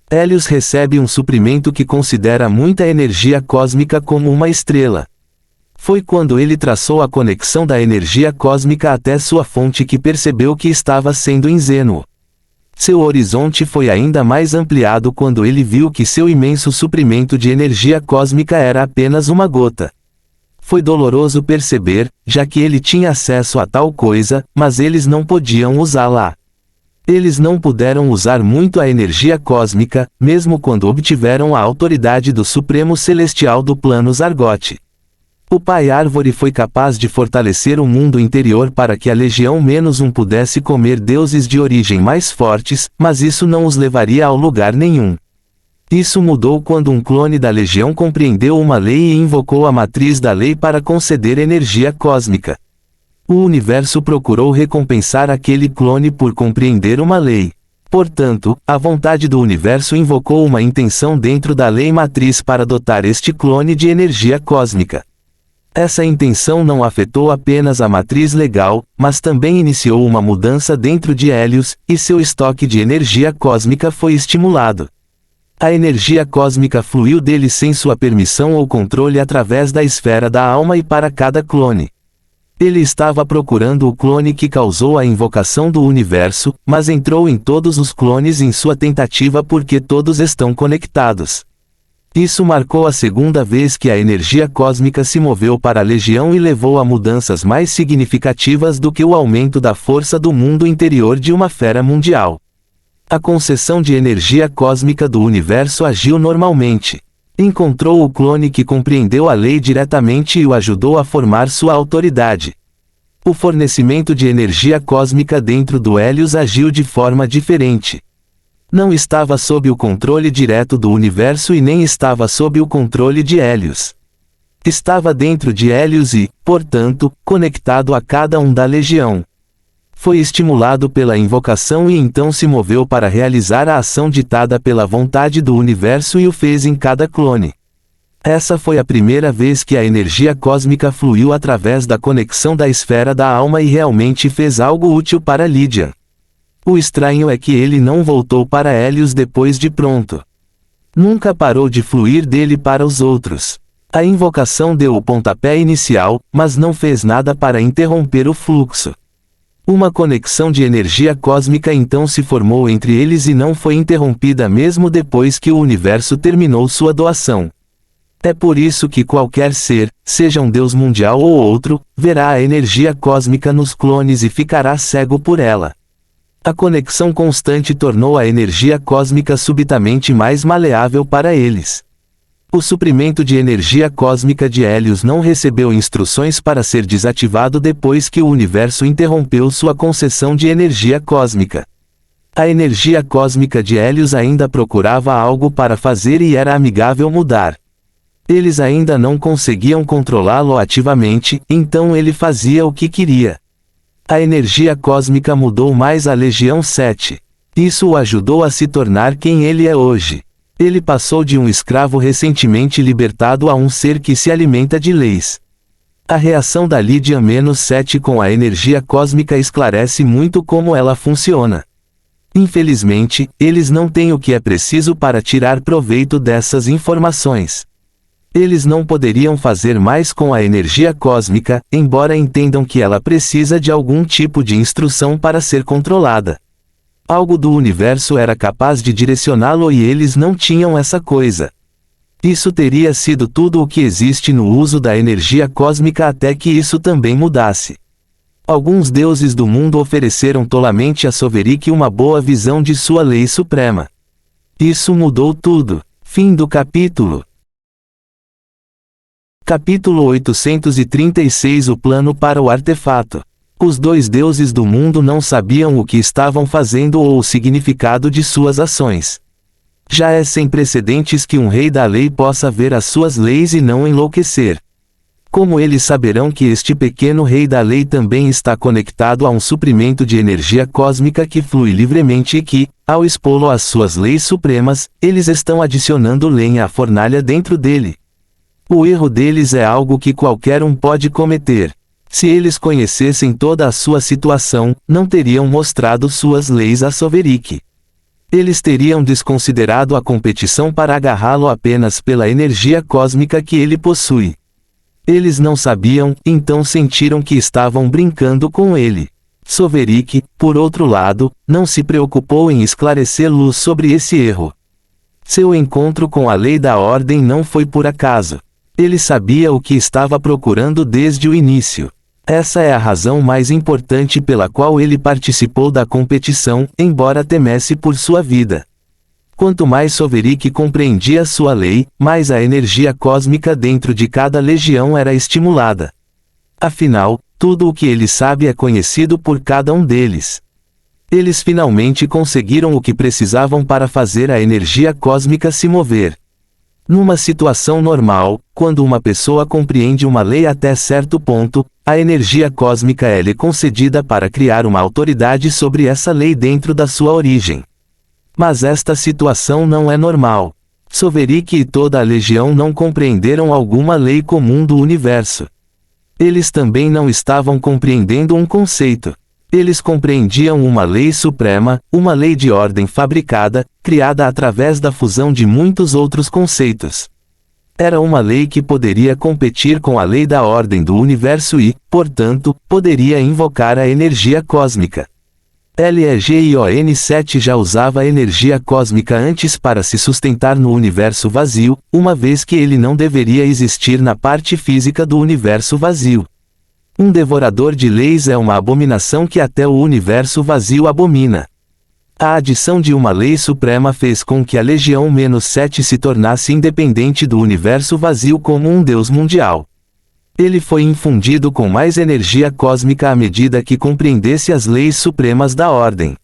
Hélios recebe um suprimento que considera muita energia cósmica como uma estrela. Foi quando ele traçou a conexão da energia cósmica até sua fonte que percebeu que estava sendo ingênuo. Seu horizonte foi ainda mais ampliado quando ele viu que seu imenso suprimento de energia cósmica era apenas uma gota. Foi doloroso perceber, já que ele tinha acesso a tal coisa, mas eles não podiam usá-la. Eles não puderam usar muito a energia cósmica, mesmo quando obtiveram a autoridade do Supremo Celestial do plano Zargote. O Pai Árvore foi capaz de fortalecer o mundo interior para que a Legião-1 pudesse comer deuses de origem mais fortes, mas isso não os levaria ao lugar nenhum. Isso mudou quando um clone da Legião compreendeu uma lei e invocou a matriz da lei para conceder energia cósmica. O universo procurou recompensar aquele clone por compreender uma lei. Portanto, a vontade do universo invocou uma intenção dentro da lei matriz para dotar este clone de energia cósmica. Essa intenção não afetou apenas a matriz legal, mas também iniciou uma mudança dentro de Hélios, e seu estoque de energia cósmica foi estimulado. A energia cósmica fluiu dele sem sua permissão ou controle através da esfera da alma e para cada clone. Ele estava procurando o clone que causou a invocação do universo, mas entrou em todos os clones em sua tentativa porque todos estão conectados. Isso marcou a segunda vez que a energia cósmica se moveu para a Legião e levou a mudanças mais significativas do que o aumento da força do mundo interior de uma fera mundial. A concessão de energia cósmica do universo agiu normalmente. Encontrou o clone que compreendeu a lei diretamente e o ajudou a formar sua autoridade. O fornecimento de energia cósmica dentro do Hélios agiu de forma diferente. Não estava sob o controle direto do universo e nem estava sob o controle de Hélios. Estava dentro de Hélios e, portanto, conectado a cada um da Legião. Foi estimulado pela invocação e então se moveu para realizar a ação ditada pela vontade do universo e o fez em cada clone. Essa foi a primeira vez que a energia cósmica fluiu através da conexão da esfera da alma e realmente fez algo útil para Lydian. O estranho é que ele não voltou para Hélios depois de pronto. Nunca parou de fluir dele para os outros. A invocação deu o pontapé inicial, mas não fez nada para interromper o fluxo. Uma conexão de energia cósmica então se formou entre eles e não foi interrompida mesmo depois que o universo terminou sua doação. É por isso que qualquer ser, seja um deus mundial ou outro, verá a energia cósmica nos clones e ficará cego por ela. A conexão constante tornou a energia cósmica subitamente mais maleável para eles. O suprimento de energia cósmica de Hélios não recebeu instruções para ser desativado depois que o universo interrompeu sua concessão de energia cósmica. A energia cósmica de Hélios ainda procurava algo para fazer e era amigável mudar. Eles ainda não conseguiam controlá-lo ativamente, então ele fazia o que queria. A energia cósmica mudou mais a Legião 7. Isso o ajudou a se tornar quem ele é hoje. Ele passou de um escravo recentemente libertado a um ser que se alimenta de leis. A reação da Lydian-7 com a energia cósmica esclarece muito como ela funciona. Infelizmente, eles não têm o que é preciso para tirar proveito dessas informações. Eles não poderiam fazer mais com a energia cósmica, embora entendam que ela precisa de algum tipo de instrução para ser controlada. Algo do universo era capaz de direcioná-lo e eles não tinham essa coisa. Isso teria sido tudo o que existe no uso da energia cósmica até que isso também mudasse. Alguns deuses do mundo ofereceram tolamente a Soverick uma boa visão de sua lei suprema. Isso mudou tudo. Fim do capítulo. Capítulo 836 O plano para o artefato. Os dois deuses do mundo não sabiam o que estavam fazendo ou o significado de suas ações. Já é sem precedentes que um rei da lei possa ver as suas leis e não enlouquecer. Como eles saberão que este pequeno rei da lei também está conectado a um suprimento de energia cósmica que flui livremente e que, ao expô-lo às suas leis supremas, eles estão adicionando lenha à fornalha dentro dele? O erro deles é algo que qualquer um pode cometer. Se eles conhecessem toda a sua situação, não teriam mostrado suas leis a Soverick. Eles teriam desconsiderado a competição para agarrá-lo apenas pela energia cósmica que ele possui. Eles não sabiam, então sentiram que estavam brincando com ele. Soverick, por outro lado, não se preocupou em esclarecer luz sobre esse erro. Seu encontro com a lei da ordem não foi por acaso. Ele sabia o que estava procurando desde o início. Essa é a razão mais importante pela qual ele participou da competição, embora temesse por sua vida. Quanto mais Soverik compreendia sua lei, mais a energia cósmica dentro de cada legião era estimulada. Afinal, tudo o que ele sabe é conhecido por cada um deles. Eles finalmente conseguiram o que precisavam para fazer a energia cósmica se mover. Numa situação normal, quando uma pessoa compreende uma lei até certo ponto, a energia cósmica é-lhe concedida para criar uma autoridade sobre essa lei dentro da sua origem. Mas esta situação não é normal. Soverik e toda a legião não compreenderam alguma lei comum do universo. Eles também não estavam compreendendo um conceito. Eles compreendiam uma lei suprema, uma lei de ordem fabricada, criada através da fusão de muitos outros conceitos. Era uma lei que poderia competir com a lei da ordem do universo e, portanto, poderia invocar a energia cósmica. Legion 7 já usava a energia cósmica antes para se sustentar no universo vazio, uma vez que ele não deveria existir na parte física do universo vazio. Um devorador de leis é uma abominação que até o universo vazio abomina. A adição de uma lei suprema fez com que a Legião-7 se tornasse independente do universo vazio como um deus mundial. Ele foi infundido com mais energia cósmica à medida que compreendesse as leis supremas da ordem.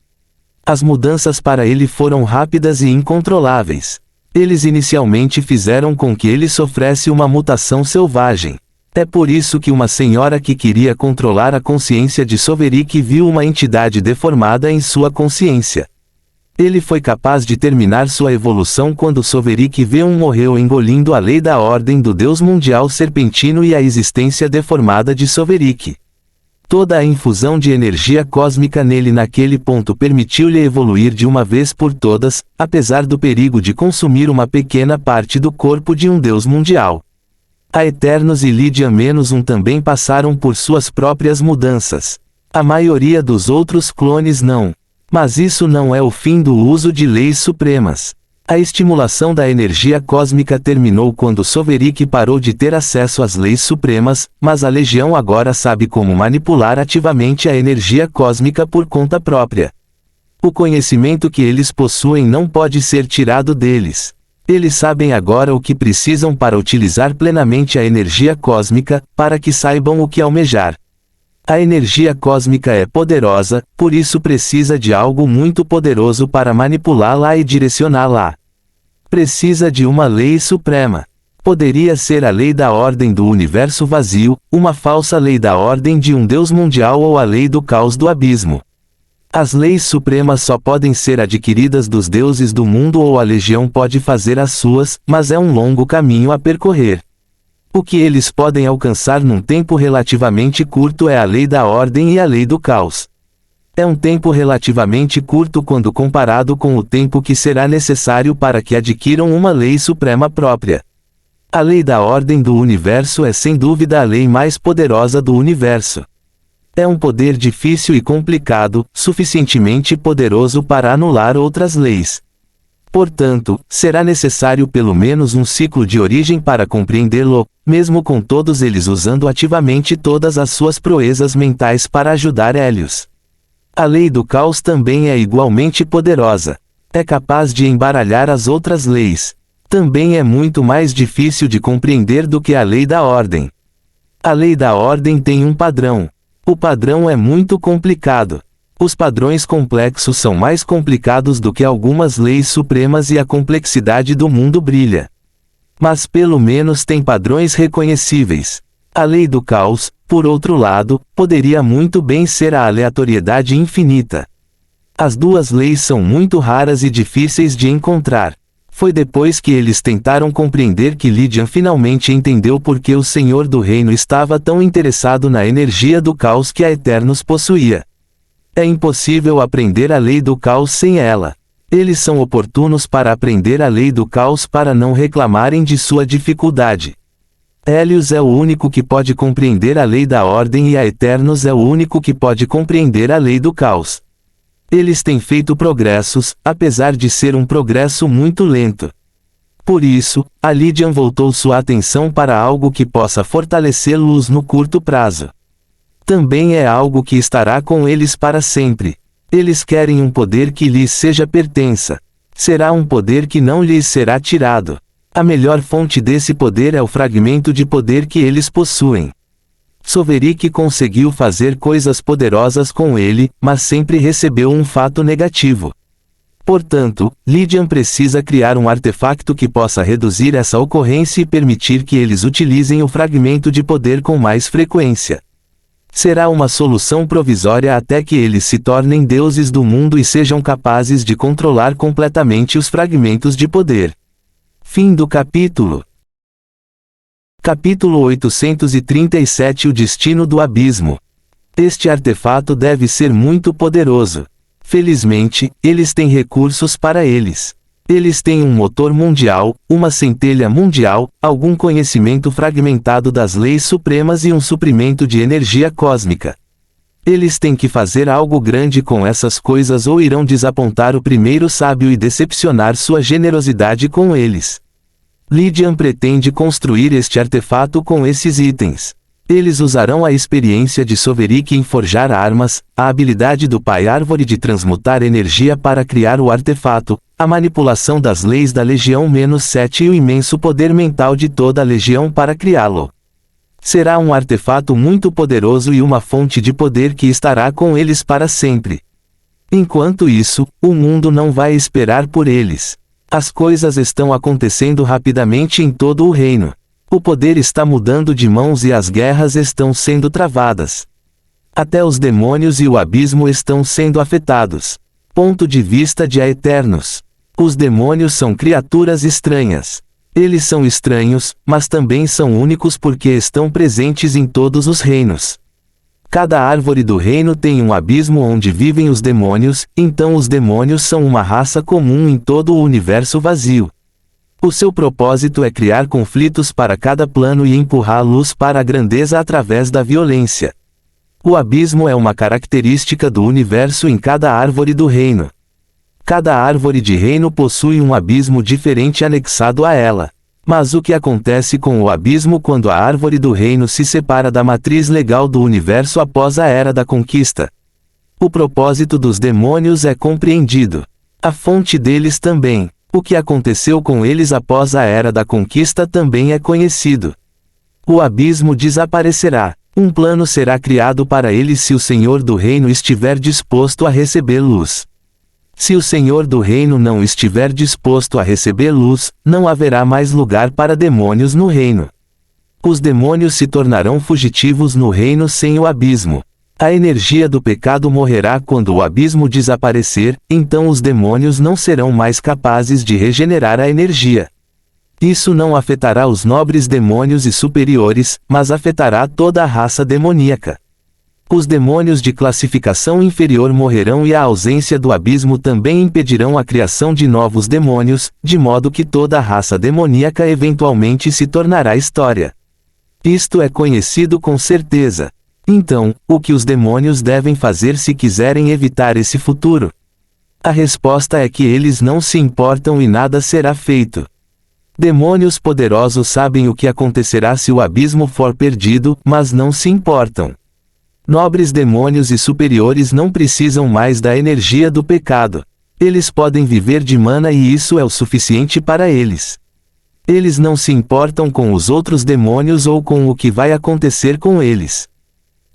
As mudanças para ele foram rápidas e incontroláveis. Eles inicialmente fizeram com que ele sofresse uma mutação selvagem. É por isso que uma senhora que queria controlar a consciência de Soverik viu uma entidade deformada em sua consciência. Ele foi capaz de terminar sua evolução quando Soverik V1 morreu engolindo a lei da ordem do Deus Mundial Serpentino e a existência deformada de Soverik. Toda a infusão de energia cósmica nele naquele ponto permitiu-lhe evoluir de uma vez por todas, apesar do perigo de consumir uma pequena parte do corpo de um Deus Mundial. A Eternos e Lydian-1 também passaram por suas próprias mudanças. A maioria dos outros clones não. Mas isso não é o fim do uso de leis supremas. A estimulação da energia cósmica terminou quando Soverik parou de ter acesso às leis supremas, mas a Legião agora sabe como manipular ativamente a energia cósmica por conta própria. O conhecimento que eles possuem não pode ser tirado deles. Eles sabem agora o que precisam para utilizar plenamente a energia cósmica, para que saibam o que almejar. A energia cósmica é poderosa, por isso precisa de algo muito poderoso para manipulá-la e direcioná-la. Precisa de uma lei suprema. Poderia ser a lei da ordem do universo vazio, uma falsa lei da ordem de um Deus mundial ou a lei do caos do abismo. As leis supremas só podem ser adquiridas dos deuses do mundo ou a Legião pode fazer as suas, mas é um longo caminho a percorrer. O que eles podem alcançar num tempo relativamente curto é a lei da ordem e a lei do caos. É um tempo relativamente curto quando comparado com o tempo que será necessário para que adquiram uma lei suprema própria. A lei da ordem do universo é sem dúvida a lei mais poderosa do universo. É um poder difícil e complicado, suficientemente poderoso para anular outras leis. Portanto, será necessário pelo menos um ciclo de origem para compreendê-lo, mesmo com todos eles usando ativamente todas as suas proezas mentais para ajudar Hélios. A lei do caos também é igualmente poderosa. É capaz de embaralhar as outras leis. Também é muito mais difícil de compreender do que a lei da ordem. A lei da ordem tem um padrão. O padrão é muito complicado. Os padrões complexos são mais complicados do que algumas leis supremas e a complexidade do mundo brilha. Mas pelo menos tem padrões reconhecíveis. A lei do caos, por outro lado, poderia muito bem ser a aleatoriedade infinita. As duas leis são muito raras e difíceis de encontrar. Foi depois que eles tentaram compreender que Lydian finalmente entendeu por que o Senhor do Reino estava tão interessado na energia do caos que a Eternos possuía. É impossível aprender a lei do caos sem ela. Eles são oportunos para aprender a lei do caos para não reclamarem de sua dificuldade. Hélios é o único que pode compreender a lei da ordem e a Eternos é o único que pode compreender a lei do caos. Eles têm feito progressos, apesar de ser um progresso muito lento. Por isso, a Lydian voltou sua atenção para algo que possa fortalecê-los no curto prazo. Também é algo que estará com eles para sempre. Eles querem um poder que lhes seja pertença. Será um poder que não lhes será tirado. A melhor fonte desse poder é o fragmento de poder que eles possuem. Soverik conseguiu fazer coisas poderosas com ele, mas sempre recebeu um fato negativo. Portanto, Lydian precisa criar um artefacto que possa reduzir essa ocorrência e permitir que eles utilizem o fragmento de poder com mais frequência. Será uma solução provisória até que eles se tornem deuses do mundo e sejam capazes de controlar completamente os fragmentos de poder. Fim do capítulo. Capítulo 837 O Destino do Abismo. Este artefato deve ser muito poderoso. Felizmente, eles têm recursos para eles. Eles têm um motor mundial, uma centelha mundial, algum conhecimento fragmentado das leis supremas e um suprimento de energia cósmica. Eles têm que fazer algo grande com essas coisas ou irão desapontar o primeiro sábio e decepcionar sua generosidade com eles. Lydian pretende construir este artefato com esses itens. Eles usarão a experiência de Soverik em forjar armas, a habilidade do Pai Árvore de transmutar energia para criar o artefato, a manipulação das leis da Legião-7 e o imenso poder mental de toda a Legião para criá-lo. Será um artefato muito poderoso e uma fonte de poder que estará com eles para sempre. Enquanto isso, o mundo não vai esperar por eles. As coisas estão acontecendo rapidamente em todo o reino. O poder está mudando de mãos e as guerras estão sendo travadas. Até os demônios e o abismo estão sendo afetados. Ponto de vista de Aeternos. Os demônios são criaturas estranhas. Eles são estranhos, mas também são únicos porque estão presentes em todos os reinos. Cada árvore do reino tem um abismo onde vivem os demônios, então os demônios são uma raça comum em todo o universo vazio. O seu propósito é criar conflitos para cada plano e empurrar a luz para a grandeza através da violência. O abismo é uma característica do universo em cada árvore do reino. Cada árvore de reino possui um abismo diferente anexado a ela. Mas o que acontece com o abismo quando a árvore do reino se separa da matriz legal do universo após a Era da Conquista? O propósito dos demônios é compreendido. A fonte deles também. O que aconteceu com eles após a Era da Conquista também é conhecido. O abismo desaparecerá. Um plano será criado para eles se o Senhor do Reino estiver disposto a receber luz. Se o Senhor do Reino não estiver disposto a receber luz, não haverá mais lugar para demônios no reino. Os demônios se tornarão fugitivos no reino sem o abismo. A energia do pecado morrerá quando o abismo desaparecer, então os demônios não serão mais capazes de regenerar a energia. Isso não afetará os nobres demônios e superiores, mas afetará toda a raça demoníaca. Os demônios de classificação inferior morrerão e a ausência do abismo também impedirão a criação de novos demônios, de modo que toda a raça demoníaca eventualmente se tornará história. Isto é conhecido com certeza. Então, o que os demônios devem fazer se quiserem evitar esse futuro? A resposta é que eles não se importam e nada será feito. Demônios poderosos sabem o que acontecerá se o abismo for perdido, mas não se importam. Nobres demônios e superiores não precisam mais da energia do pecado. Eles podem viver de mana e isso é o suficiente para eles. Eles não se importam com os outros demônios ou com o que vai acontecer com eles.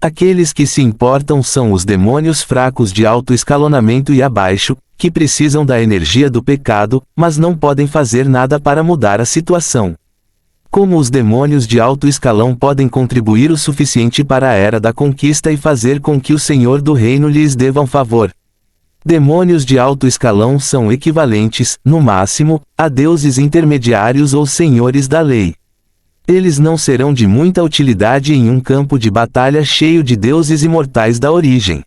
Aqueles que se importam são os demônios fracos de alto escalonamento e abaixo, que precisam da energia do pecado, mas não podem fazer nada para mudar a situação. Como os demônios de alto escalão podem contribuir o suficiente para a Era da Conquista e fazer com que o Senhor do Reino lhes deva um favor? Demônios de alto escalão são equivalentes, no máximo, a deuses intermediários ou senhores da lei. Eles não serão de muita utilidade em um campo de batalha cheio de deuses imortais da origem.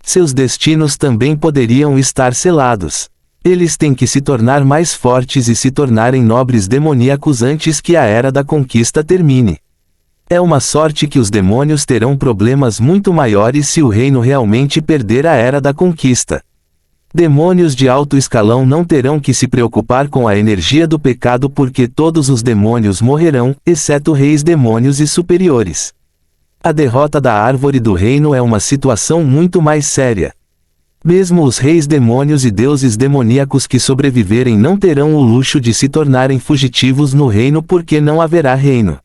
Seus destinos também poderiam estar selados. Eles têm que se tornar mais fortes e se tornarem nobres demoníacos antes que a Era da Conquista termine. É uma sorte que os demônios terão problemas muito maiores se o reino realmente perder a Era da Conquista. Demônios de alto escalão não terão que se preocupar com a energia do pecado porque todos os demônios morrerão, exceto reis demônios e superiores. A derrota da árvore do reino é uma situação muito mais séria. Mesmo os reis demônios e deuses demoníacos que sobreviverem não terão o luxo de se tornarem fugitivos no reino porque não haverá reino.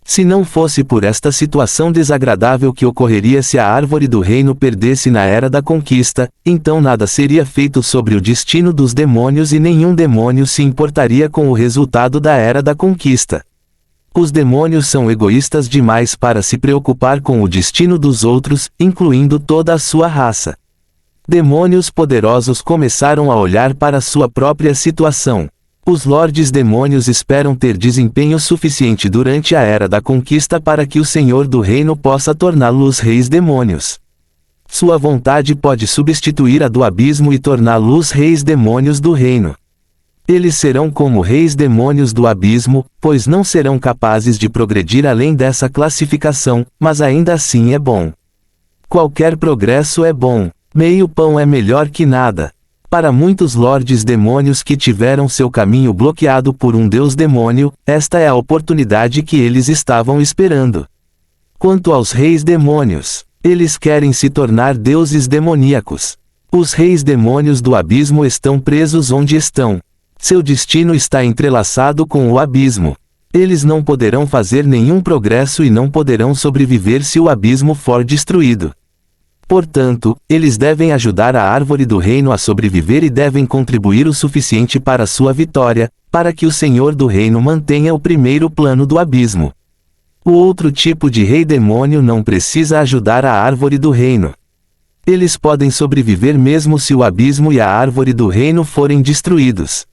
Se não fosse por esta situação desagradável que ocorreria se a árvore do reino perdesse na era da conquista, então nada seria feito sobre o destino dos demônios e nenhum demônio se importaria com o resultado da era da conquista. Os demônios são egoístas demais para se preocupar com o destino dos outros, incluindo toda a sua raça. Demônios poderosos começaram a olhar para sua própria situação. Os lordes demônios esperam ter desempenho suficiente durante a era da conquista para que o Senhor do Reino possa torná-los reis demônios. Sua vontade pode substituir a do abismo e torná-los reis demônios do reino. Eles serão como reis demônios do abismo, pois não serão capazes de progredir além dessa classificação, mas ainda assim é bom. Qualquer progresso é bom. Meio pão é melhor que nada. Para muitos lordes demônios que tiveram seu caminho bloqueado por um deus demônio, esta é a oportunidade que eles estavam esperando. Quanto aos reis demônios, eles querem se tornar deuses demoníacos. Os reis demônios do abismo estão presos onde estão. Seu destino está entrelaçado com o abismo. Eles não poderão fazer nenhum progresso e não poderão sobreviver se o abismo for destruído. Portanto, eles devem ajudar a árvore do reino a sobreviver e devem contribuir o suficiente para sua vitória, para que o Senhor do reino mantenha o primeiro plano do abismo. O outro tipo de rei demônio não precisa ajudar a árvore do reino. Eles podem sobreviver mesmo se o abismo e a árvore do reino forem destruídos.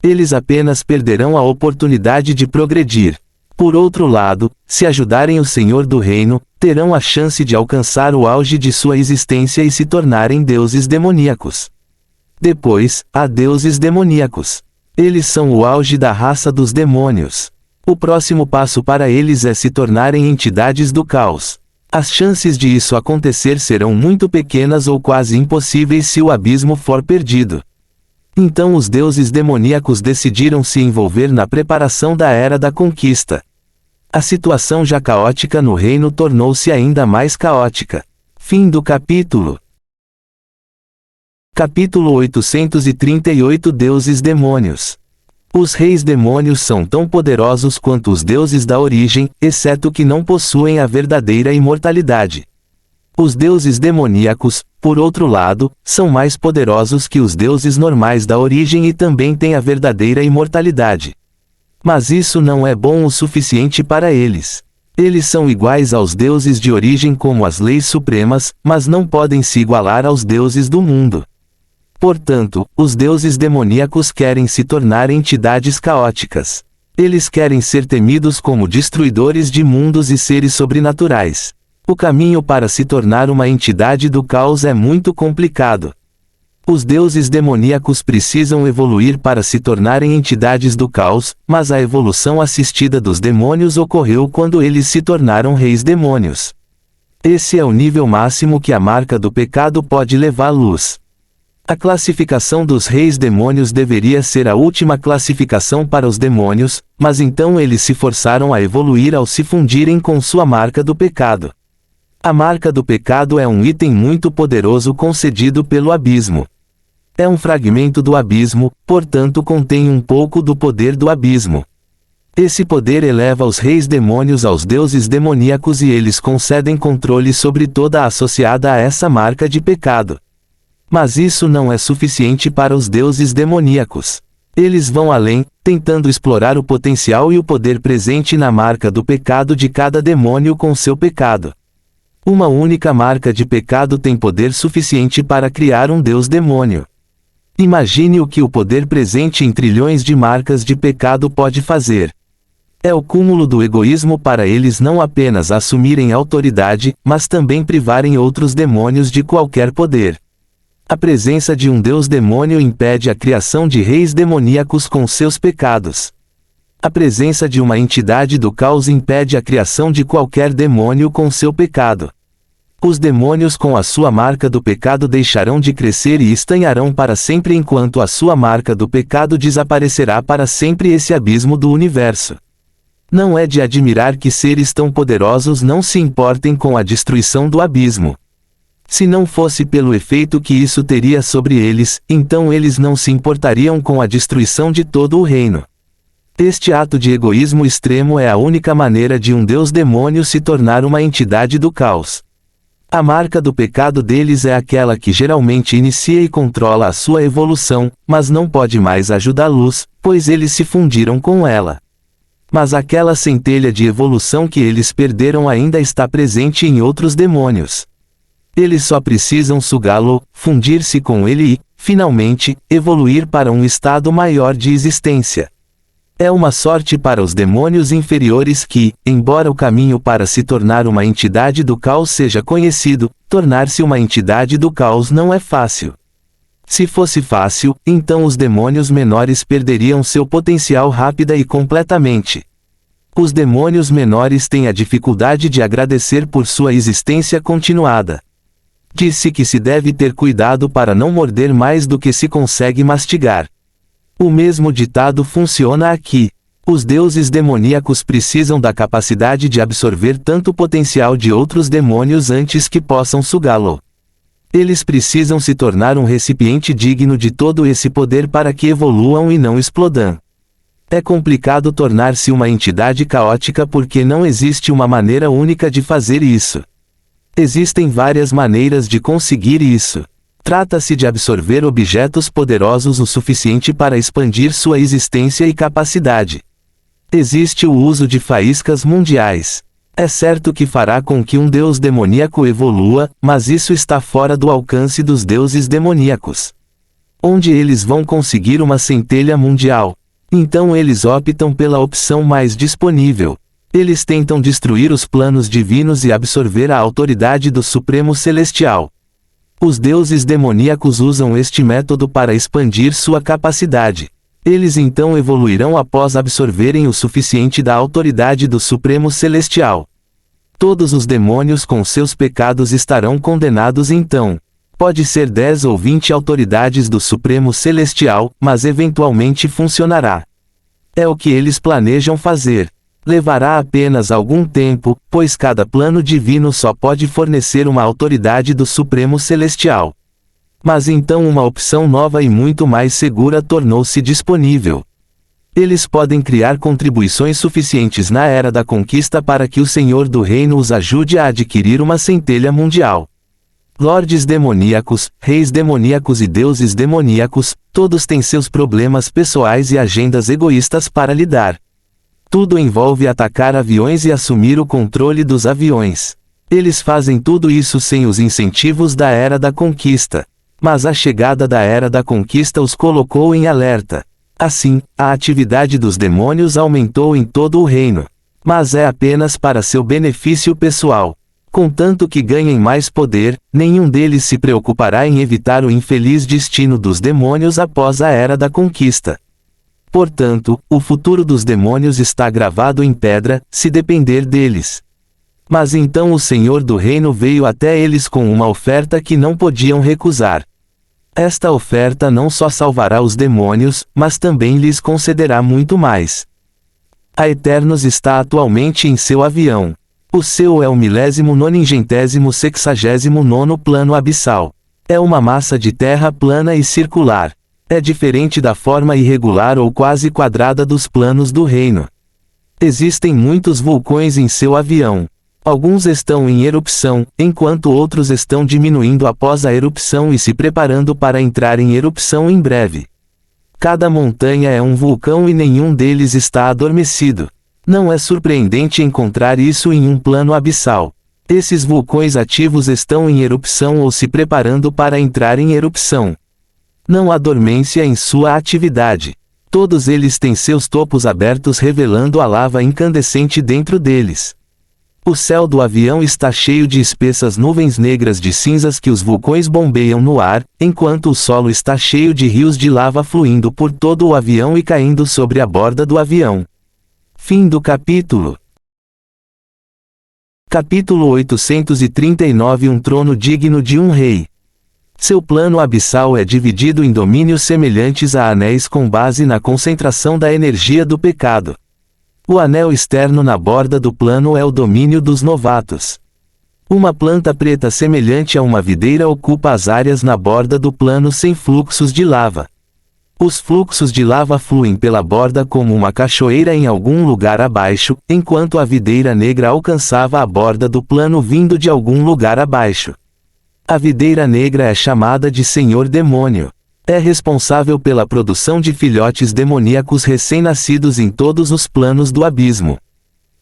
Eles apenas perderão a oportunidade de progredir. Por outro lado, se ajudarem o Senhor do Reino, terão a chance de alcançar o auge de sua existência e se tornarem deuses demoníacos. Depois, há deuses demoníacos. Eles são o auge da raça dos demônios. O próximo passo para eles é se tornarem entidades do caos. As chances de isso acontecer serão muito pequenas ou quase impossíveis se o abismo for perdido. Então os deuses demoníacos decidiram se envolver na preparação da Era da Conquista. A situação já caótica no reino tornou-se ainda mais caótica. Fim do capítulo. Capítulo 838 Deuses Demônios. Os reis demônios são tão poderosos quanto os deuses da origem, exceto que não possuem a verdadeira imortalidade. Os deuses demoníacos, por outro lado, são mais poderosos que os deuses normais da origem e também têm a verdadeira imortalidade. Mas isso não é bom o suficiente para eles. Eles são iguais aos deuses de origem como as leis supremas, mas não podem se igualar aos deuses do mundo. Portanto, os deuses demoníacos querem se tornar entidades caóticas. Eles querem ser temidos como destruidores de mundos e seres sobrenaturais. O caminho para se tornar uma entidade do caos é muito complicado. Os deuses demoníacos precisam evoluir para se tornarem entidades do caos, mas a evolução assistida dos demônios ocorreu quando eles se tornaram reis demônios. Esse é o nível máximo que a marca do pecado pode levar-los. A classificação dos reis demônios deveria ser a última classificação para os demônios, mas então eles se forçaram a evoluir ao se fundirem com sua marca do pecado. A marca do pecado é um item muito poderoso concedido pelo abismo. É um fragmento do abismo, portanto contém um pouco do poder do abismo. Esse poder eleva os reis demônios aos deuses demoníacos e eles concedem controle sobre toda a associada a essa marca de pecado. Mas isso não é suficiente para os deuses demoníacos. Eles vão além, tentando explorar o potencial e o poder presente na marca do pecado de cada demônio com seu pecado. Uma única marca de pecado tem poder suficiente para criar um deus demônio. Imagine o que o poder presente em trilhões de marcas de pecado pode fazer. É o cúmulo do egoísmo para eles não apenas assumirem autoridade, mas também privarem outros demônios de qualquer poder. A presença de um deus demônio impede a criação de reis demoníacos com seus pecados. A presença de uma entidade do caos impede a criação de qualquer demônio com seu pecado. Os demônios com a sua marca do pecado deixarão de crescer e estanharão para sempre enquanto a sua marca do pecado desaparecerá para sempre esse abismo do universo. Não é de admirar que seres tão poderosos não se importem com a destruição do abismo. Se não fosse pelo efeito que isso teria sobre eles, então eles não se importariam com a destruição de todo o reino. Este ato de egoísmo extremo é a única maneira de um deus-demônio se tornar uma entidade do caos. A marca do pecado deles é aquela que geralmente inicia e controla a sua evolução, mas não pode mais ajudá-los, pois eles se fundiram com ela. Mas aquela centelha de evolução que eles perderam ainda está presente em outros demônios. Eles só precisam sugá-lo, fundir-se com ele e, finalmente, evoluir para um estado maior de existência. É uma sorte para os demônios inferiores que, embora o caminho para se tornar uma entidade do caos seja conhecido, tornar-se uma entidade do caos não é fácil. Se fosse fácil, então os demônios menores perderiam seu potencial rápida e completamente. Os demônios menores têm a dificuldade de agradecer por sua existência continuada. Diz-se que se deve ter cuidado para não morder mais do que se consegue mastigar. O mesmo ditado funciona aqui. Os deuses demoníacos precisam da capacidade de absorver tanto potencial de outros demônios antes que possam sugá-lo. Eles precisam se tornar um recipiente digno de todo esse poder para que evoluam e não explodam. É complicado tornar-se uma entidade caótica porque não existe uma maneira única de fazer isso. Existem várias maneiras de conseguir isso. Trata-se de absorver objetos poderosos o suficiente para expandir sua existência e capacidade. Existe o uso de faíscas mundiais. É certo que fará com que um deus demoníaco evolua, mas isso está fora do alcance dos deuses demoníacos. Onde eles vão conseguir uma centelha mundial? Então eles optam pela opção mais disponível. Eles tentam destruir os planos divinos e absorver a autoridade do Supremo Celestial. Os deuses demoníacos usam este método para expandir sua capacidade. Eles então evoluirão após absorverem o suficiente da autoridade do Supremo Celestial. Todos os demônios com seus pecados estarão condenados então. Pode ser 10 ou 20 autoridades do Supremo Celestial, mas eventualmente funcionará. É o que eles planejam fazer. Levará apenas algum tempo, pois cada plano divino só pode fornecer uma autoridade do Supremo Celestial. Mas então uma opção nova e muito mais segura tornou-se disponível. Eles podem criar contribuições suficientes na Era da Conquista para que o Senhor do Reino os ajude a adquirir uma centelha mundial. Lordes demoníacos, reis demoníacos e deuses demoníacos, todos têm seus problemas pessoais e agendas egoístas para lidar. Tudo envolve atacar aviões e assumir o controle dos aviões. Eles fazem tudo isso sem os incentivos da Era da Conquista. Mas a chegada da Era da Conquista os colocou em alerta. Assim, a atividade dos demônios aumentou em todo o reino. Mas é apenas para seu benefício pessoal. Contanto que ganhem mais poder, nenhum deles se preocupará em evitar o infeliz destino dos demônios após a Era da Conquista. Portanto, o futuro dos demônios está gravado em pedra, se depender deles. Mas então o Senhor do Reino veio até eles com uma oferta que não podiam recusar. Esta oferta não só salvará os demônios, mas também lhes concederá muito mais. A Eternos está atualmente em seu avião. O seu é o 1969º plano abissal. É uma massa de terra plana e circular. É diferente da forma irregular ou quase quadrada dos planos do reino. Existem muitos vulcões em seu avião. Alguns estão em erupção, enquanto outros estão diminuindo após a erupção e se preparando para entrar em erupção em breve. Cada montanha é um vulcão e nenhum deles está adormecido. Não é surpreendente encontrar isso em um plano abissal. Esses vulcões ativos estão em erupção ou se preparando para entrar em erupção. Não há dormência em sua atividade. Todos eles têm seus topos abertos revelando a lava incandescente dentro deles. O céu do avião está cheio de espessas nuvens negras de cinzas que os vulcões bombeiam no ar, enquanto o solo está cheio de rios de lava fluindo por todo o avião e caindo sobre a borda do avião. Fim do capítulo. Capítulo 839. Um trono digno de um rei. Seu plano abissal é dividido em domínios semelhantes a anéis com base na concentração da energia do pecado. O anel externo na borda do plano é o domínio dos novatos. Uma planta preta semelhante a uma videira ocupa as áreas na borda do plano sem fluxos de lava. Os fluxos de lava fluem pela borda como uma cachoeira em algum lugar abaixo, enquanto a videira negra alcançava a borda do plano vindo de algum lugar abaixo. A videira negra é chamada de Senhor Demônio. É responsável pela produção de filhotes demoníacos recém-nascidos em todos os planos do abismo.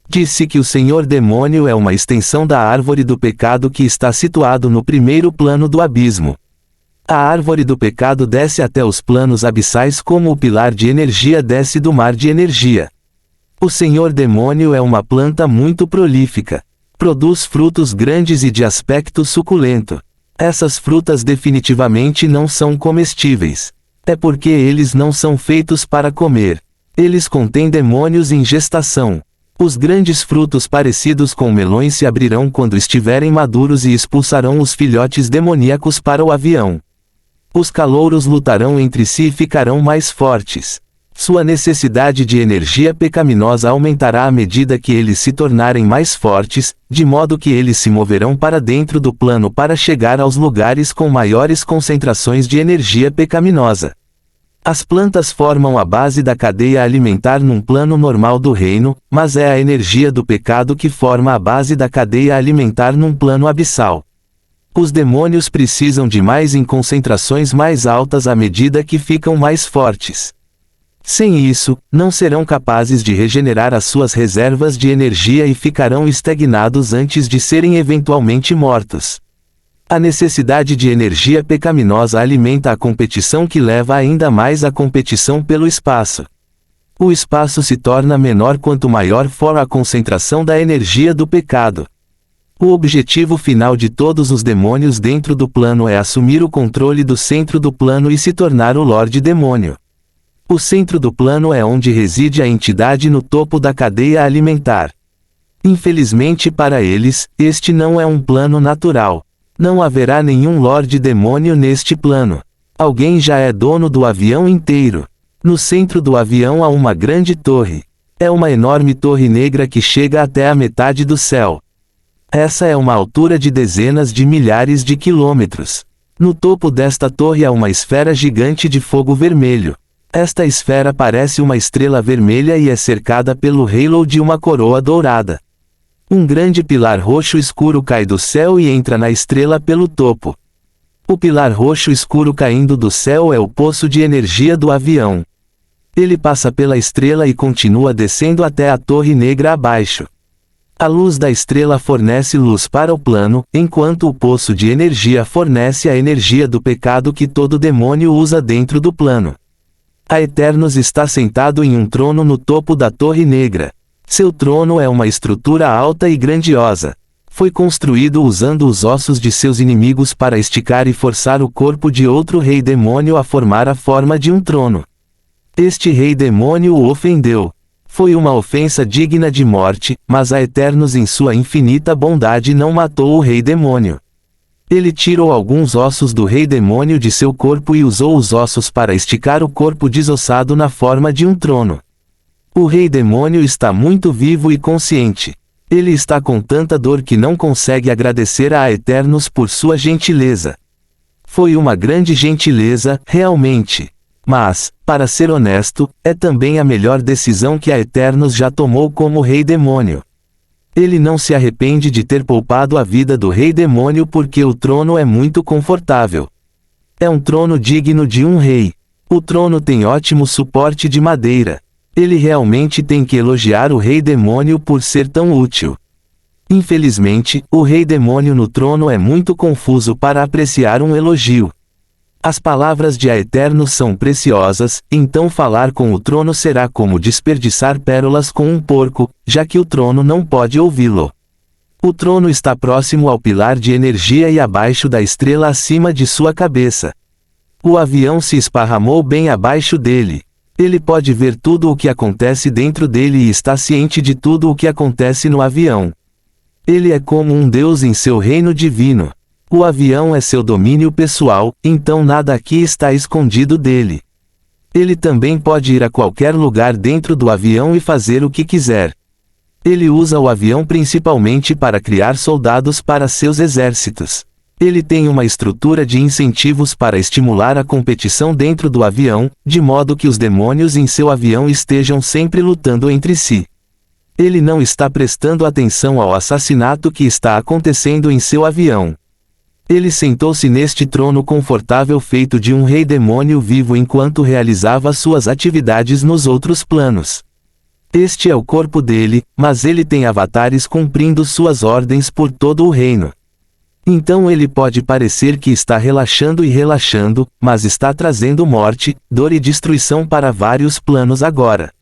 Disse que o Senhor Demônio é uma extensão da árvore do pecado que está situado no primeiro plano do abismo. A árvore do pecado desce até os planos abissais como o pilar de energia desce do mar de energia. O Senhor Demônio é uma planta muito prolífica. Produz frutos grandes e de aspecto suculento. Essas frutas definitivamente não são comestíveis. É porque eles não são feitos para comer. Eles contêm demônios em gestação. Os grandes frutos parecidos com melões se abrirão quando estiverem maduros e expulsarão os filhotes demoníacos para o avião. Os calouros lutarão entre si e ficarão mais fortes. Sua necessidade de energia pecaminosa aumentará à medida que eles se tornarem mais fortes, de modo que eles se moverão para dentro do plano para chegar aos lugares com maiores concentrações de energia pecaminosa. As plantas formam a base da cadeia alimentar num plano normal do reino, mas é a energia do pecado que forma a base da cadeia alimentar num plano abissal. Os demônios precisam de mais em concentrações mais altas à medida que ficam mais fortes. Sem isso, não serão capazes de regenerar as suas reservas de energia e ficarão estagnados antes de serem eventualmente mortos. A necessidade de energia pecaminosa alimenta a competição que leva ainda mais à competição pelo espaço. O espaço se torna menor quanto maior for a concentração da energia do pecado. O objetivo final de todos os demônios dentro do plano é assumir o controle do centro do plano e se tornar o Lorde Demônio. O centro do plano é onde reside a entidade no topo da cadeia alimentar. Infelizmente para eles, este não é um plano natural. Não haverá nenhum Lorde Demônio neste plano. Alguém já é dono do avião inteiro. No centro do avião há uma grande torre. É uma enorme torre negra que chega até a metade do céu. Essa é uma altura de dezenas de milhares de quilômetros. No topo desta torre há uma esfera gigante de fogo vermelho. Esta esfera parece uma estrela vermelha e é cercada pelo halo de uma coroa dourada. Um grande pilar roxo escuro cai do céu e entra na estrela pelo topo. O pilar roxo escuro caindo do céu é o poço de energia do avião. Ele passa pela estrela e continua descendo até a torre negra abaixo. A luz da estrela fornece luz para o plano, enquanto o poço de energia fornece a energia do pecado que todo demônio usa dentro do plano. A Eternos está sentado em um trono no topo da torre negra. Seu trono é uma estrutura alta e grandiosa. Foi construído usando os ossos de seus inimigos para esticar e forçar o corpo de outro rei demônio a formar a forma de um trono. Este rei demônio o ofendeu. Foi uma ofensa digna de morte, mas a Eternos em sua infinita bondade não matou o rei demônio. Ele tirou alguns ossos do rei demônio de seu corpo e usou os ossos para esticar o corpo desossado na forma de um trono. O rei demônio está muito vivo e consciente. Ele está com tanta dor que não consegue agradecer a Eternos por sua gentileza. Foi uma grande gentileza, realmente. Mas, para ser honesto, é também a melhor decisão que a Eternos já tomou como rei demônio. Ele não se arrepende de ter poupado a vida do rei demônio porque o trono é muito confortável. É um trono digno de um rei. O trono tem ótimo suporte de madeira. Ele realmente tem que elogiar o rei demônio por ser tão útil. Infelizmente, o rei demônio no trono é muito confuso para apreciar um elogio. As palavras de a Eternos são preciosas, então falar com o trono será como desperdiçar pérolas com um porco, já que o trono não pode ouvi-lo. O trono está próximo ao pilar de energia e abaixo da estrela acima de sua cabeça. O avião se esparramou bem abaixo dele. Ele pode ver tudo o que acontece dentro dele e está ciente de tudo o que acontece no avião. Ele é como um Deus em seu reino divino. O avião é seu domínio pessoal, então nada aqui está escondido dele. Ele também pode ir a qualquer lugar dentro do avião e fazer o que quiser. Ele usa o avião principalmente para criar soldados para seus exércitos. Ele tem uma estrutura de incentivos para estimular a competição dentro do avião, de modo que os demônios em seu avião estejam sempre lutando entre si. Ele não está prestando atenção ao assassinato que está acontecendo em seu avião. Ele sentou-se neste trono confortável feito de um rei demônio vivo enquanto realizava suas atividades nos outros planos. Este é o corpo dele, mas ele tem avatares cumprindo suas ordens por todo o reino. Então ele pode parecer que está relaxando, mas está trazendo morte, dor e destruição para vários planos agora.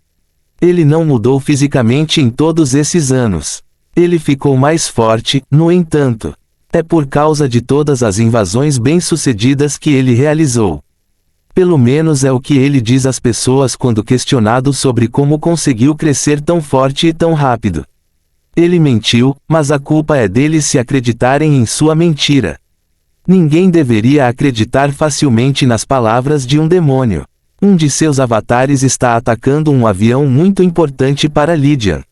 Ele não mudou fisicamente em todos esses anos. Ele ficou mais forte, no entanto. É por causa de todas as invasões bem-sucedidas que ele realizou. Pelo menos é o que ele diz às pessoas quando questionado sobre como conseguiu crescer tão forte e tão rápido. Ele mentiu, mas a culpa é deles se acreditarem em sua mentira. Ninguém deveria acreditar facilmente nas palavras de um demônio. Um de seus avatares está atacando um avião muito importante para Lydian.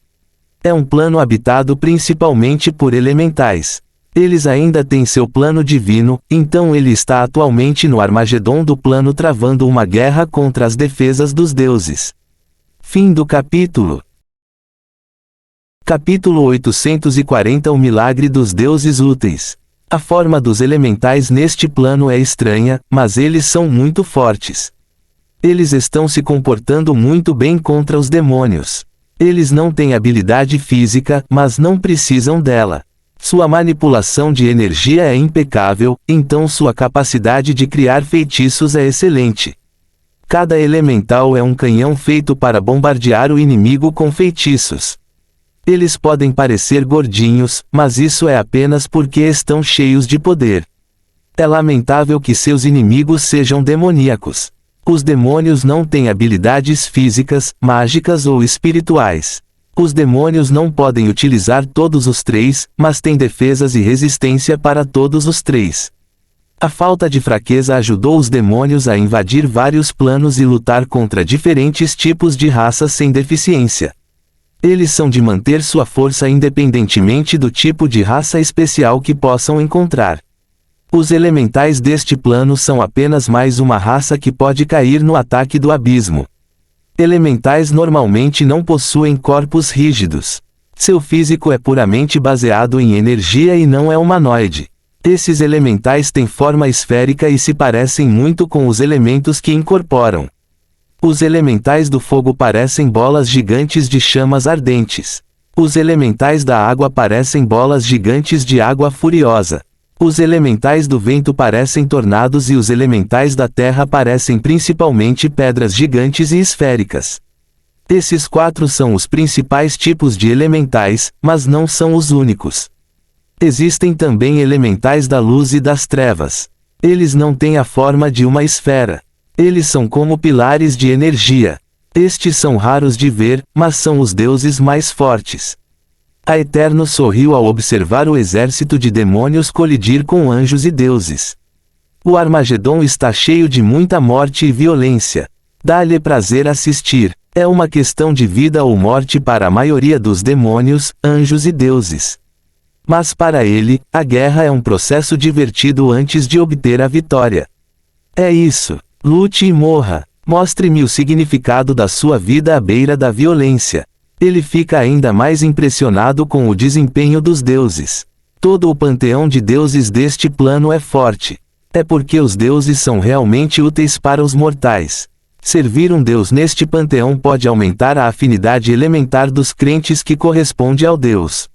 É um plano habitado principalmente por elementais. Eles ainda têm seu plano divino, então ele está atualmente no Armagedon do plano travando uma guerra contra as defesas dos deuses. Fim do capítulo. Capítulo 840 O milagre dos deuses úteis. A forma dos elementais neste plano é estranha, mas eles são muito fortes. Eles estão se comportando muito bem contra os demônios. Eles não têm habilidade física, mas não precisam dela. Sua manipulação de energia é impecável, então sua capacidade de criar feitiços é excelente. Cada elemental é um canhão feito para bombardear o inimigo com feitiços. Eles podem parecer gordinhos, mas isso é apenas porque estão cheios de poder. É lamentável que seus inimigos sejam demoníacos. Os demônios não têm habilidades físicas, mágicas ou espirituais. Os demônios não podem utilizar todos os três, mas têm defesas e resistência para todos os três. A falta de fraqueza ajudou os demônios a invadir vários planos e lutar contra diferentes tipos de raças sem deficiência. Eles são de manter sua força independentemente do tipo de raça especial que possam encontrar. Os elementais deste plano são apenas mais uma raça que pode cair no ataque do abismo. Elementais normalmente não possuem corpos rígidos. Seu físico é puramente baseado em energia e não é humanoide. Esses elementais têm forma esférica e se parecem muito com os elementos que incorporam. Os elementais do fogo parecem bolas gigantes de chamas ardentes. Os elementais da água parecem bolas gigantes de água furiosa. Os elementais do vento parecem tornados e os elementais da terra parecem principalmente pedras gigantes e esféricas. Esses quatro são os principais tipos de elementais, mas não são os únicos. Existem também elementais da luz e das trevas. Eles não têm a forma de uma esfera. Eles são como pilares de energia. Estes são raros de ver, mas são os deuses mais fortes. A Eterno sorriu ao observar o exército de demônios colidir com anjos e deuses. O Armagedon está cheio de muita morte e violência. Dá-lhe prazer assistir. É uma questão de vida ou morte para a maioria dos demônios, anjos e deuses. Mas para ele, a guerra é um processo divertido antes de obter a vitória. É isso. Lute e morra. Mostre-me o significado da sua vida à beira da violência. Ele fica ainda mais impressionado com o desempenho dos deuses. Todo o panteão de deuses deste plano é forte. É porque os deuses são realmente úteis para os mortais. Servir um deus neste panteão pode aumentar a afinidade elementar dos crentes que corresponde ao deus.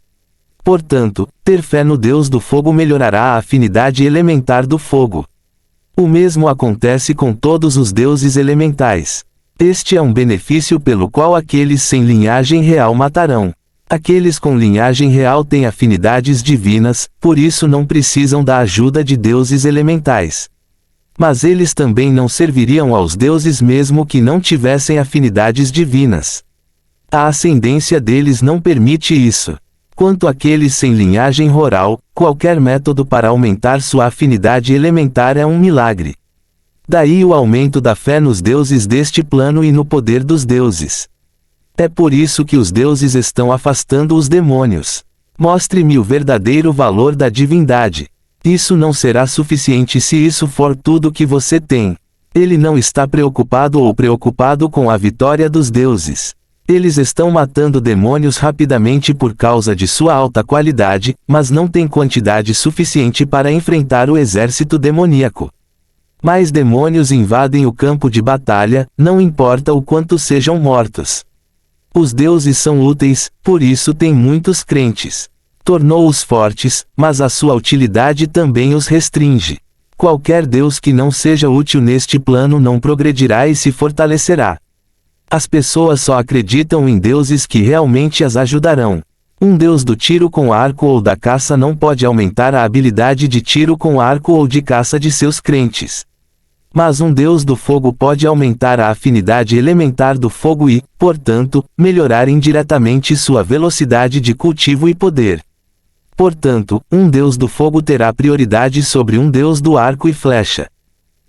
Portanto, ter fé no Deus do fogo melhorará a afinidade elementar do fogo. O mesmo acontece com todos os deuses elementais. Este é um benefício pelo qual aqueles sem linhagem real matarão. Aqueles com linhagem real têm afinidades divinas, por isso não precisam da ajuda de deuses elementais. Mas eles também não serviriam aos deuses mesmo que não tivessem afinidades divinas. A ascendência deles não permite isso. Quanto àqueles sem linhagem rural, qualquer método para aumentar sua afinidade elementar é um milagre. Daí o aumento da fé nos deuses deste plano e no poder dos deuses. É por isso que os deuses estão afastando os demônios. Mostre-me o verdadeiro valor da divindade. Isso não será suficiente se isso for tudo que você tem. Ele não está preocupado com a vitória dos deuses. Eles estão matando demônios rapidamente por causa de sua alta qualidade, mas não tem quantidade suficiente para enfrentar o exército demoníaco. Mais demônios invadem o campo de batalha, não importa o quanto sejam mortos. Os deuses são úteis, por isso tem muitos crentes. Tornou-os fortes, mas a sua utilidade também os restringe. Qualquer deus que não seja útil neste plano não progredirá e se fortalecerá. As pessoas só acreditam em deuses que realmente as ajudarão. Um deus do tiro com arco ou da caça não pode aumentar a habilidade de tiro com arco ou de caça de seus crentes. Mas um deus do fogo pode aumentar a afinidade elementar do fogo e, portanto, melhorar indiretamente sua velocidade de cultivo e poder. Portanto, um deus do fogo terá prioridade sobre um deus do arco e flecha.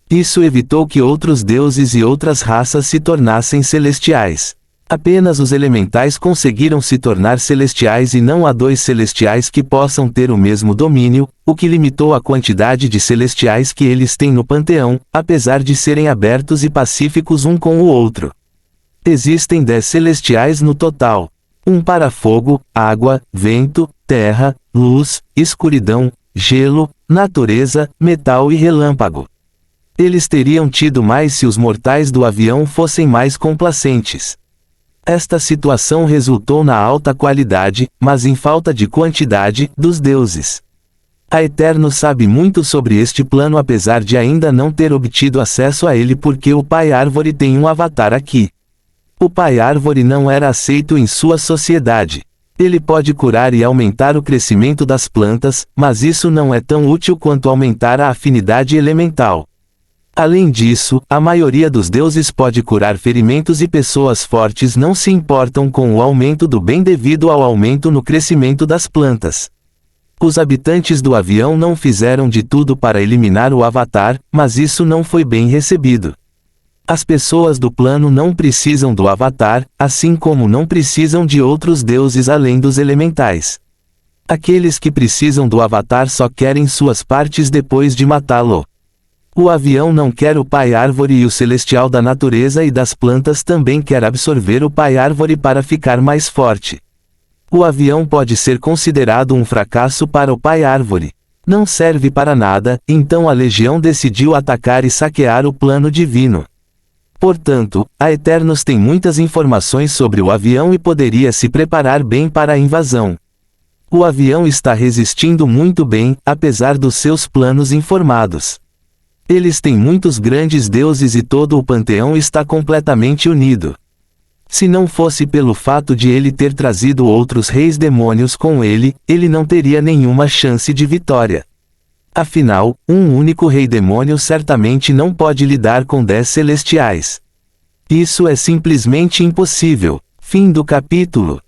Isso evitou que outros deuses e outras raças se tornassem celestiais. Apenas os elementais conseguiram se tornar celestiais e não há dois celestiais que possam ter o mesmo domínio, o que limitou a quantidade de celestiais que eles têm no panteão, apesar de serem abertos e pacíficos um com o outro. Existem 10 celestiais no total. Um para fogo, água, vento, terra, luz, escuridão, gelo, natureza, metal e relâmpago. Eles teriam tido mais se os mortais do avião fossem mais complacentes. Esta situação resultou na alta qualidade, mas em falta de quantidade, dos deuses. A Eterno sabe muito sobre este plano apesar de ainda não ter obtido acesso a ele porque o Pai Árvore tem um avatar aqui. O Pai Árvore não era aceito em sua sociedade. Ele pode curar e aumentar o crescimento das plantas, mas isso não é tão útil quanto aumentar a afinidade elemental. Além disso, a maioria dos deuses pode curar ferimentos e pessoas fortes não se importam com o aumento do bem devido ao aumento no crescimento das plantas. Os habitantes do avião não fizeram de tudo para eliminar o avatar, mas isso não foi bem recebido. As pessoas do plano não precisam do avatar, assim como não precisam de outros deuses além dos elementais. Aqueles que precisam do avatar só querem suas partes depois de matá-lo. O avião não quer o Pai Árvore e o Celestial da natureza e das plantas também quer absorver o Pai Árvore para ficar mais forte. O avião pode ser considerado um fracasso para o Pai Árvore. Não serve para nada, então a Legião decidiu atacar e saquear o plano divino. Portanto, a Eternos tem muitas informações sobre o avião e poderia se preparar bem para a invasão. O avião está resistindo muito bem, apesar dos seus planos informados. Eles têm muitos grandes deuses e todo o panteão está completamente unido. Se não fosse pelo fato de ele ter trazido outros reis demônios com ele, ele não teria nenhuma chance de vitória. Afinal, um único rei demônio certamente não pode lidar com 10 celestiais. Isso é simplesmente impossível. Fim do capítulo.